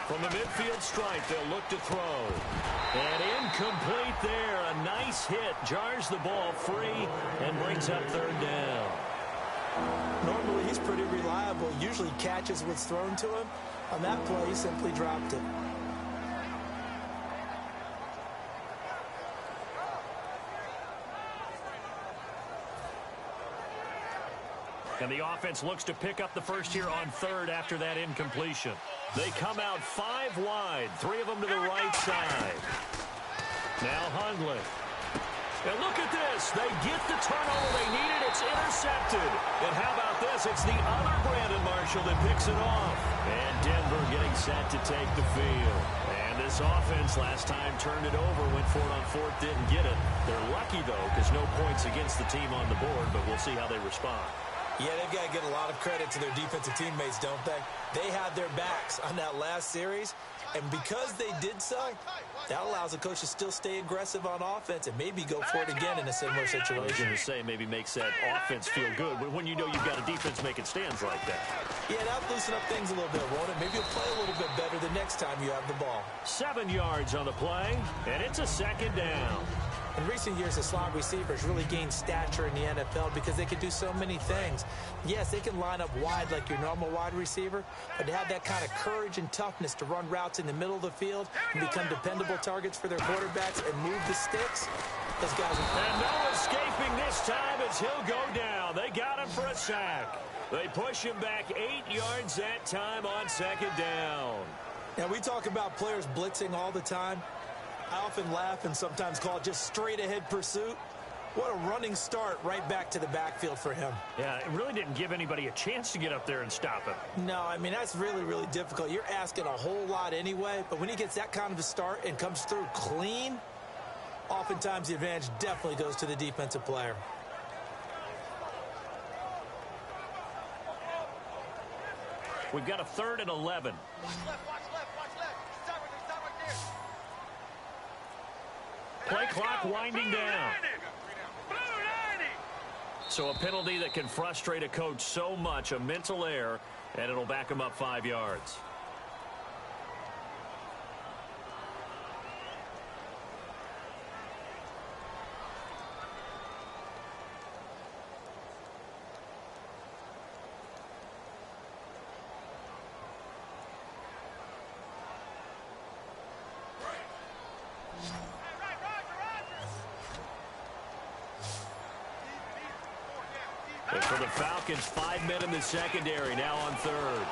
S2: From the midfield stripe, they'll look to throw. And incomplete there. A nice hit. Jars the ball free and brings up 3rd down.
S3: Normally, he's pretty reliable. Usually catches what's thrown to him. On that play, he simply dropped it.
S2: And the offense looks to pick up the first here on 3rd after that incompletion. They come out 5 wide, 3 of them to the right side. Now Hundley. And look at this. They get the turnover they needed. It's intercepted. And how about this? It's the other Brandon Marshall that picks it off. And Denver getting set to take the field. And this offense last time turned it over, went for it on 4th, didn't get it. They're lucky, though, because no points against the team on the board, but we'll see how they respond.
S3: Yeah, they've got to get a lot of credit to their defensive teammates, don't they? They had their backs on that last series, and because they did so, that allows the coach to still stay aggressive on offense and maybe go for it again in a similar situation.
S2: I was going to say maybe makes that offense feel good, but when you know you've got a defense making stands like that.
S3: Yeah, that'll loosen up things a little bit, won't it? Maybe you'll play a little bit better the next time you have the ball.
S2: 7 yards on the play, and it's a 2nd down.
S3: In recent years, the slot receivers really gained stature in the NFL because they can do so many things. Yes, they can line up wide like your normal wide receiver, but to have that kind of courage and toughness to run routes in the middle of the field and become dependable targets for their quarterbacks and move the sticks, those guys are...
S2: And no escaping this time as he'll go down. They got him for a sack. They push him back 8 yards that time on 2nd down.
S3: Now, we talk about players blitzing all the time. I often laugh and sometimes call it just straight-ahead pursuit. What a running start right back to the backfield for him.
S2: Yeah, it really didn't give anybody a chance to get up there and stop him.
S3: No, I mean, that's really, really difficult. You're asking a whole lot anyway, but when he gets that kind of a start and comes through clean, oftentimes the advantage definitely goes to the defensive player.
S2: We've got a 3rd and 11.
S4: Watch left, watch left, watch left. Stop right there.
S2: Play clock winding down. So a penalty that can frustrate a coach so much, a mental error, and it'll back him up 5 yards. And for the Falcons, 5 men in the secondary now on 3rd.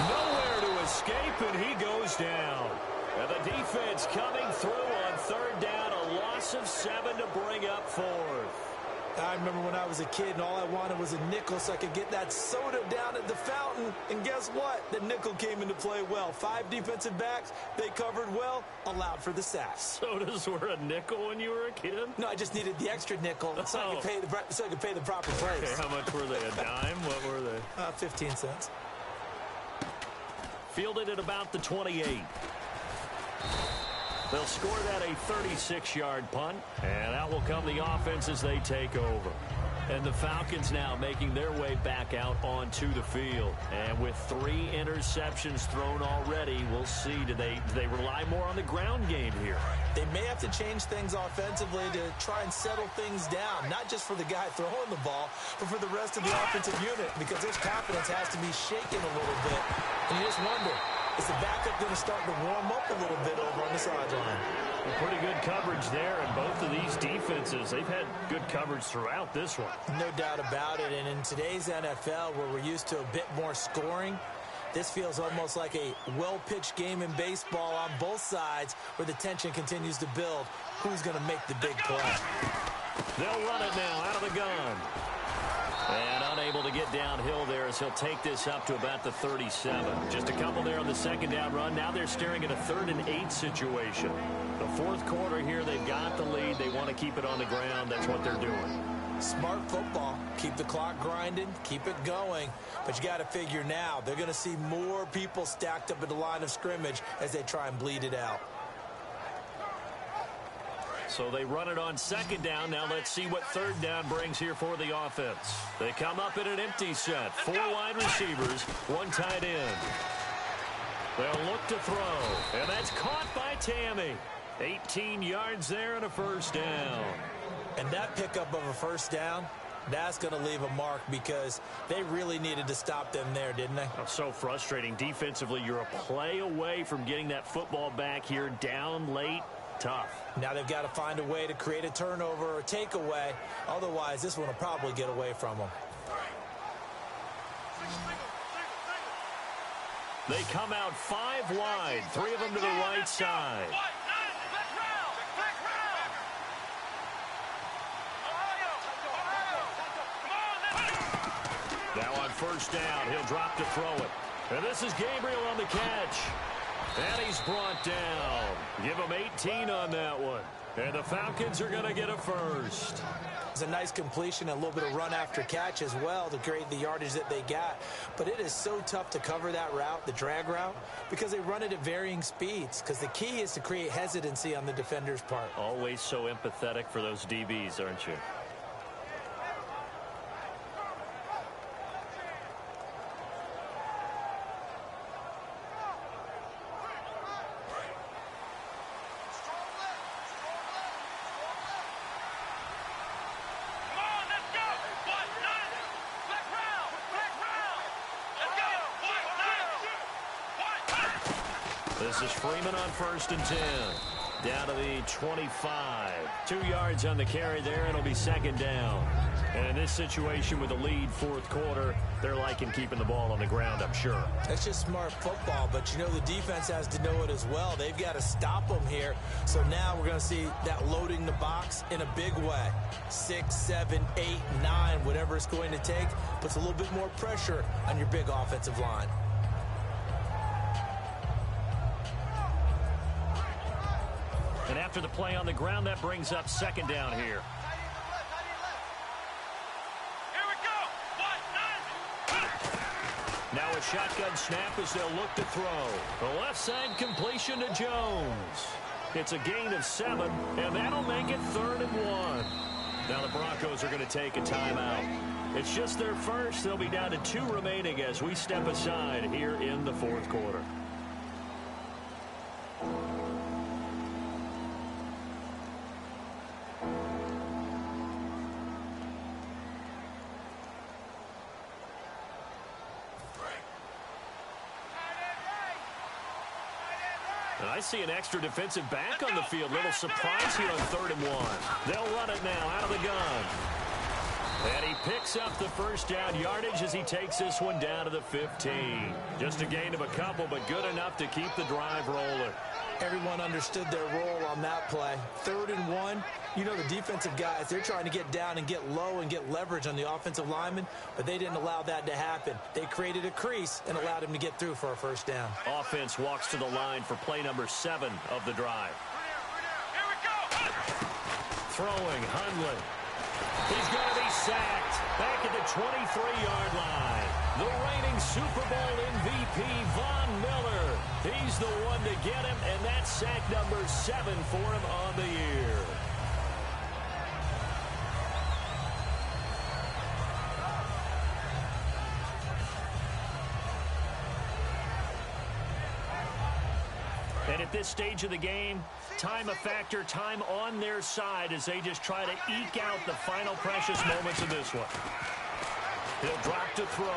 S2: Nowhere to escape, and he goes down. And the defense coming through on 3rd down, a loss of 7 to bring up 4th.
S3: I remember when I was a kid and all I wanted was a nickel so I could get that soda down at the fountain. And guess what? The nickel came into play well. 5 defensive backs, they covered well, allowed for the sacks.
S2: Sodas were a nickel when you were a kid?
S3: No, I just needed the extra nickel so I could pay the proper price.
S2: Okay, how much were they? A dime? What were they?
S3: 15 cents.
S2: Fielded at about the 28. They'll score that a 36-yard punt, and out will come the offense as they take over. And the Falcons now making their way back out onto the field. And with 3 interceptions thrown already, we'll see. Do they rely more on the ground game here?
S3: They may have to change things offensively to try and settle things down, not just for the guy throwing the ball, but for the rest of the offensive unit, because his confidence has to be shaken a little bit. And you just wonder, is the backup going to start to warm up a little bit over on the sideline?
S2: Pretty good coverage there, and both of these defenses, they've had good coverage throughout this one.
S3: No doubt about it, and in today's NFL, where we're used to a bit more scoring, this feels almost like a well-pitched game in baseball on both sides where the tension continues to build. Who's going to make the big play?
S2: They'll run it now out of the gun. And unable to get downhill there as he'll take this up to about the 37. Just a couple there on the second down run. Now they're staring at a 3rd and 8 situation. The fourth quarter here, they've got the lead. They want to keep it on the ground. That's what they're doing.
S3: Smart football. Keep the clock grinding. Keep it going. But you got to figure now, they're going to see more people stacked up at the line of scrimmage as they try and bleed it out.
S2: So they run it on second down. Now let's see what third down brings here for the offense. They come up in an empty set. 4 wide receivers, 1 tight end. They'll look to throw, and that's caught by Tammy. 18 yards there and a first down.
S3: And that pickup of a first down, that's going to leave a mark because they really needed to stop them there, didn't they?
S2: Oh, so frustrating. Defensively, you're a play away from getting that football back here down late. Tough.
S3: Now they've got to find a way to create a turnover or takeaway. Otherwise, this one will probably get away from them.
S2: They come out 5 wide, 3 of them to the right side. Now on first down, he'll drop to throw it. And this is Gabriel on the catch. And he's brought down. Give him 18 on that one. And the Falcons are going to get a first.
S3: It's a nice completion, a little bit of run after catch as well to create the yardage that they got. But it is so tough to cover that route, the drag route, because they run it at varying speeds. Because the key is to create hesitancy on the defender's part.
S2: Always so empathetic for those DBs, aren't you? This is Freeman on 1st and 10. Down to the 25. 2 yards on the carry there. It'll be second down. And in this situation with the lead fourth quarter, they're liking keeping the ball on the ground, I'm sure.
S3: That's just smart football, but you know the defense has to know it as well. They've got to stop them here. So now we're going to see that loading the box in a big way. 6, 7, 8, 9, whatever it's going to take, puts a little bit more pressure on your big offensive line.
S2: And after the play on the ground, that brings up second down here. Now a shotgun snap as they'll look to throw. The left side completion to Jones. It's a gain of 7, and that'll make it 3rd and 1. Now the Broncos are going to take a timeout. It's just their first. They'll be down to 2 remaining as we step aside here in the fourth quarter. I see an extra defensive back on the field. Little surprise here on 3rd and 1. They'll run it now out of the gun. And he picks up the first down yardage as he takes this one down to the 15. Just a gain of a couple, but good enough to keep the drive rolling.
S3: Everyone understood their role on that play. 3rd and 1. You know the defensive guys, they're trying to get down and get low and get leverage on the offensive lineman, but they didn't allow that to happen. They created a crease and allowed him to get through for a first down.
S2: Offense walks to the line for play number 7 of the drive.
S4: Here we go.
S2: Throwing, Hundley. He's going to be sacked back at the 23-yard line. The reigning Super Bowl MVP, Von Miller, He's the one to get him, and that's sack number 7 for him on the year. And at this stage of the game, time a factor, time on their side as they just try to eke out the final precious moments of this one. He'll drop to throw.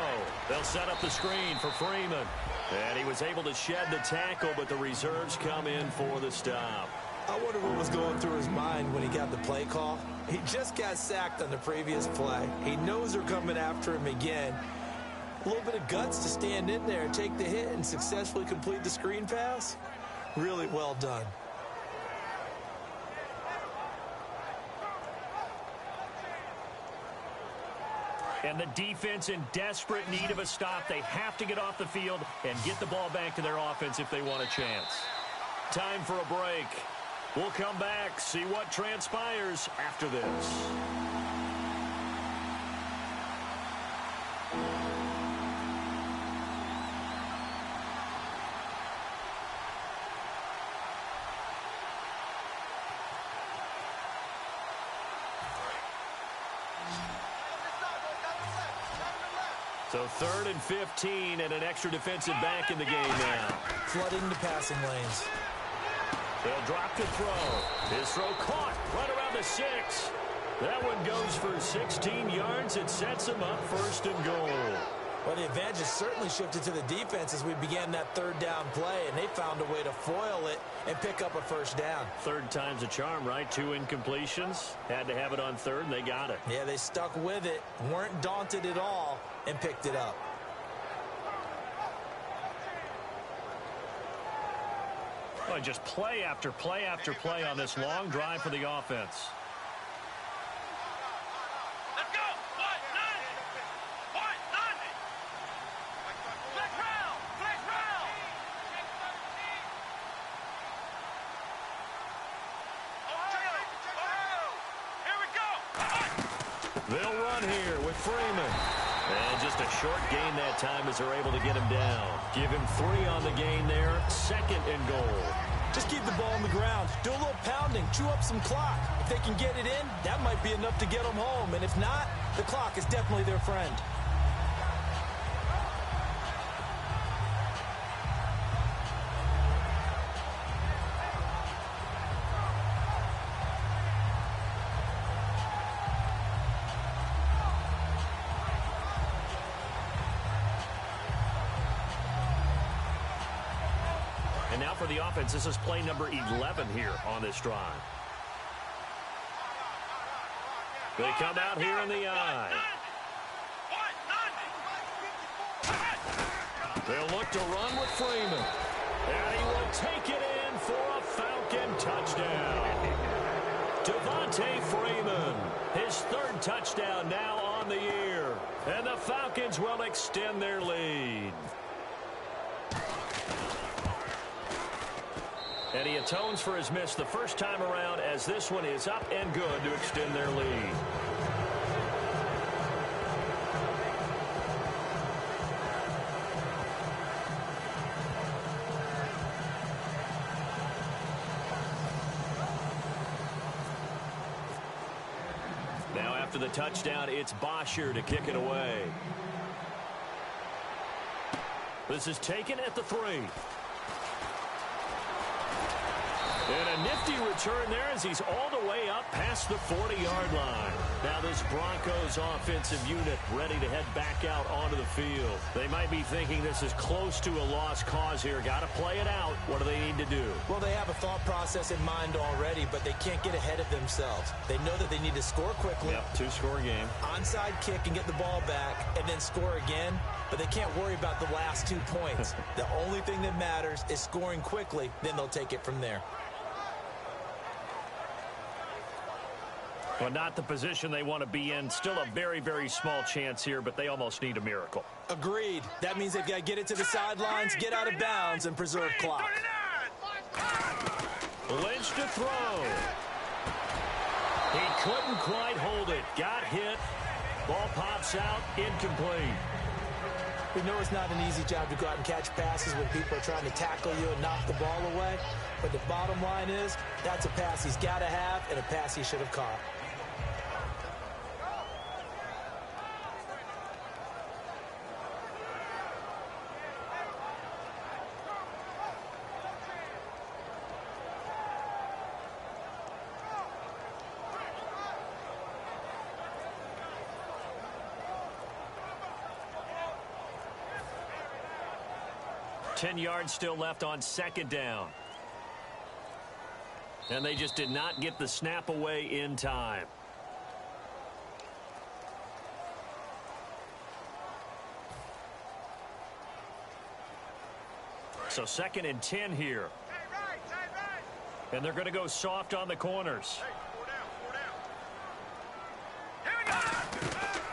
S2: They'll set up the screen for Freeman. And he was able to shed the tackle, but the reserves come in for the stop.
S3: I wonder what was going through his mind when he got the play call. He just got sacked on the previous play. He knows they're coming after him again. A little bit of guts to stand in there, take the hit, and successfully complete the screen pass. Really well done.
S2: And the defense in desperate need of a stop. They have to get off the field and get the ball back to their offense if they want a chance. Time for a break. We'll come back, see what transpires after this. So 3rd and 15 and an extra defensive back in the game now.
S3: Flooding the passing lanes.
S2: They'll drop to throw. His throw caught right around the 6. That one goes for 16 yards. It sets him up 1st and goal.
S3: Well, the advantage certainly shifted to the defense as we began that 3rd down play, and they found a way to foil it and pick up a 1st down.
S2: 3rd time's a charm, right? 2 incompletions. Had to have it on 3rd, and they got it.
S3: Yeah, they stuck with it, weren't daunted at all, and picked it up.
S2: Well, just play after play after play on this long drive for the offense.
S4: Let's go! What? 90! What? 90! Flex round! Flex round! Ohio! Here we go!
S2: They'll run here with Freeman. And just a short gain that time as they're able to get him down. Give him 3 on the gain there. 2nd and goal.
S3: Just keep the ball on the ground. Do a little pounding. Chew up some clock. If they can get it in, that might be enough to get them home. And if not, the clock is definitely their friend.
S2: And now for the offense, this is play number 11 here on this drive. They come out here in the eye. They'll look to run with Freeman. And he will take it in for a Falcon touchdown. Devontae Freeman, his 3rd touchdown now on the year. And the Falcons will extend their lead. And he atones for his miss the first time around as this one is up and good to extend their lead. Now after the touchdown, it's Bosher to kick it away. This is taken at the 3. And a nifty return there as he's all the way up past the 40-yard line. Now this Broncos offensive unit ready to head back out onto the field. They might be thinking this is close to a lost cause here. Got to play it out. What do they need to do?
S3: Well, they have a thought process in mind already, but they can't get ahead of themselves. They know that they need to score quickly.
S2: Yep, 2-score game.
S3: Onside kick and get the ball back and then score again. But they can't worry about the last 2 points. The only thing that matters is scoring quickly. Then they'll take it from there.
S2: Well, not the position they want to be in. Still a very, very small chance here, but they almost need a miracle.
S3: Agreed. That means they've got to get it to the sidelines, get out of bounds, and preserve clock.
S2: Lynch to throw. He couldn't quite hold it. Got hit. Ball pops out. Incomplete.
S3: We know it's not an easy job to go out and catch passes when people are trying to tackle you and knock the ball away. But the bottom line is, that's a pass he's got to have and a pass he should have caught.
S2: Ten yards still left on second down. And they just did not get the snap away in time. So 2nd and 10 here. And they're going to go soft on the corners.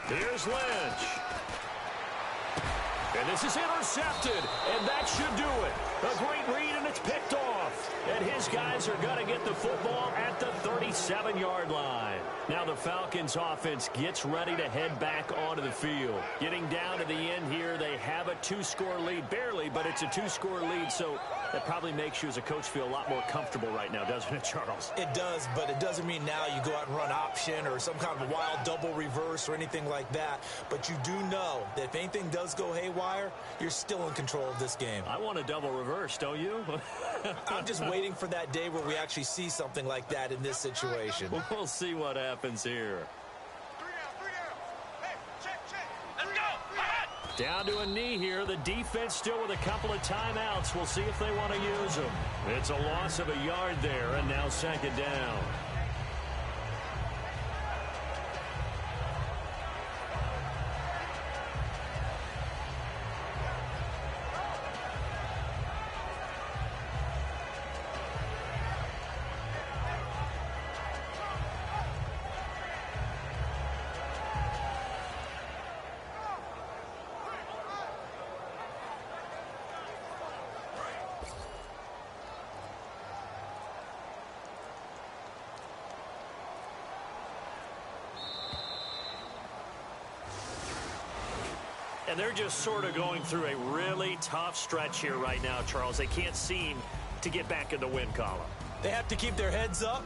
S2: Here's Lynch. And this is intercepted, and that should do it. A great read, and it's picked off. And his guys are going to get the football at the 37-yard line. Now the Falcons offense gets ready to head back onto the field. Getting down to the end here, they have a 2-score lead. Barely, but it's a 2-score lead, so that probably makes you as a coach feel a lot more comfortable right now, doesn't it, Charles?
S3: It does, but it doesn't mean now you go out and run option or some kind of wild double reverse or anything like that. But you do know that if anything does go haywire, you're still in control of this game.
S2: I want a double reverse, don't you?
S3: I'm just waiting for that day where we actually see something like that in this situation.
S2: We'll see what happens here.
S4: 3 down. Hey, check. Let's go.
S2: Down to a knee here. The defense still with a couple of timeouts. We'll see if they want to use them. It's a loss of a yard there, and now 2nd down. And they're just sort of going through a really tough stretch here right now, Charles. They can't seem to get back in the win column.
S3: They have to keep their heads up,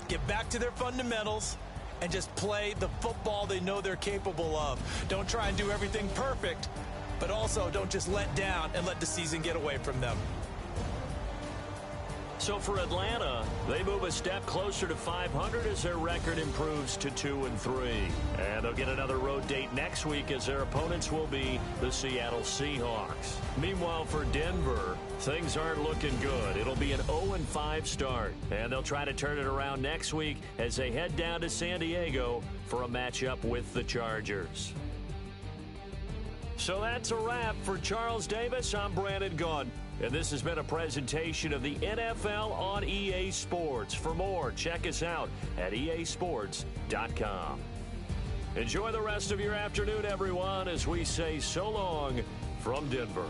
S3: get back to their fundamentals, and just play the football they know they're capable of. Don't try and do everything perfect, but also don't just let down and let the season get away from them.
S2: So for Atlanta, they move a step closer to 500 as their record improves to 2-3. And they'll get another road date next week as their opponents will be the Seattle Seahawks. Meanwhile, for Denver, things aren't looking good. It'll be an 0-5 start. And they'll try to turn it around next week as they head down to San Diego for a matchup with the Chargers. So that's a wrap. For Charles Davis, I'm Brandon Gunn. And this has been a presentation of the NFL on EA Sports. For more, check us out at easports.com. Enjoy the rest of your afternoon, everyone, as we say so long from Denver.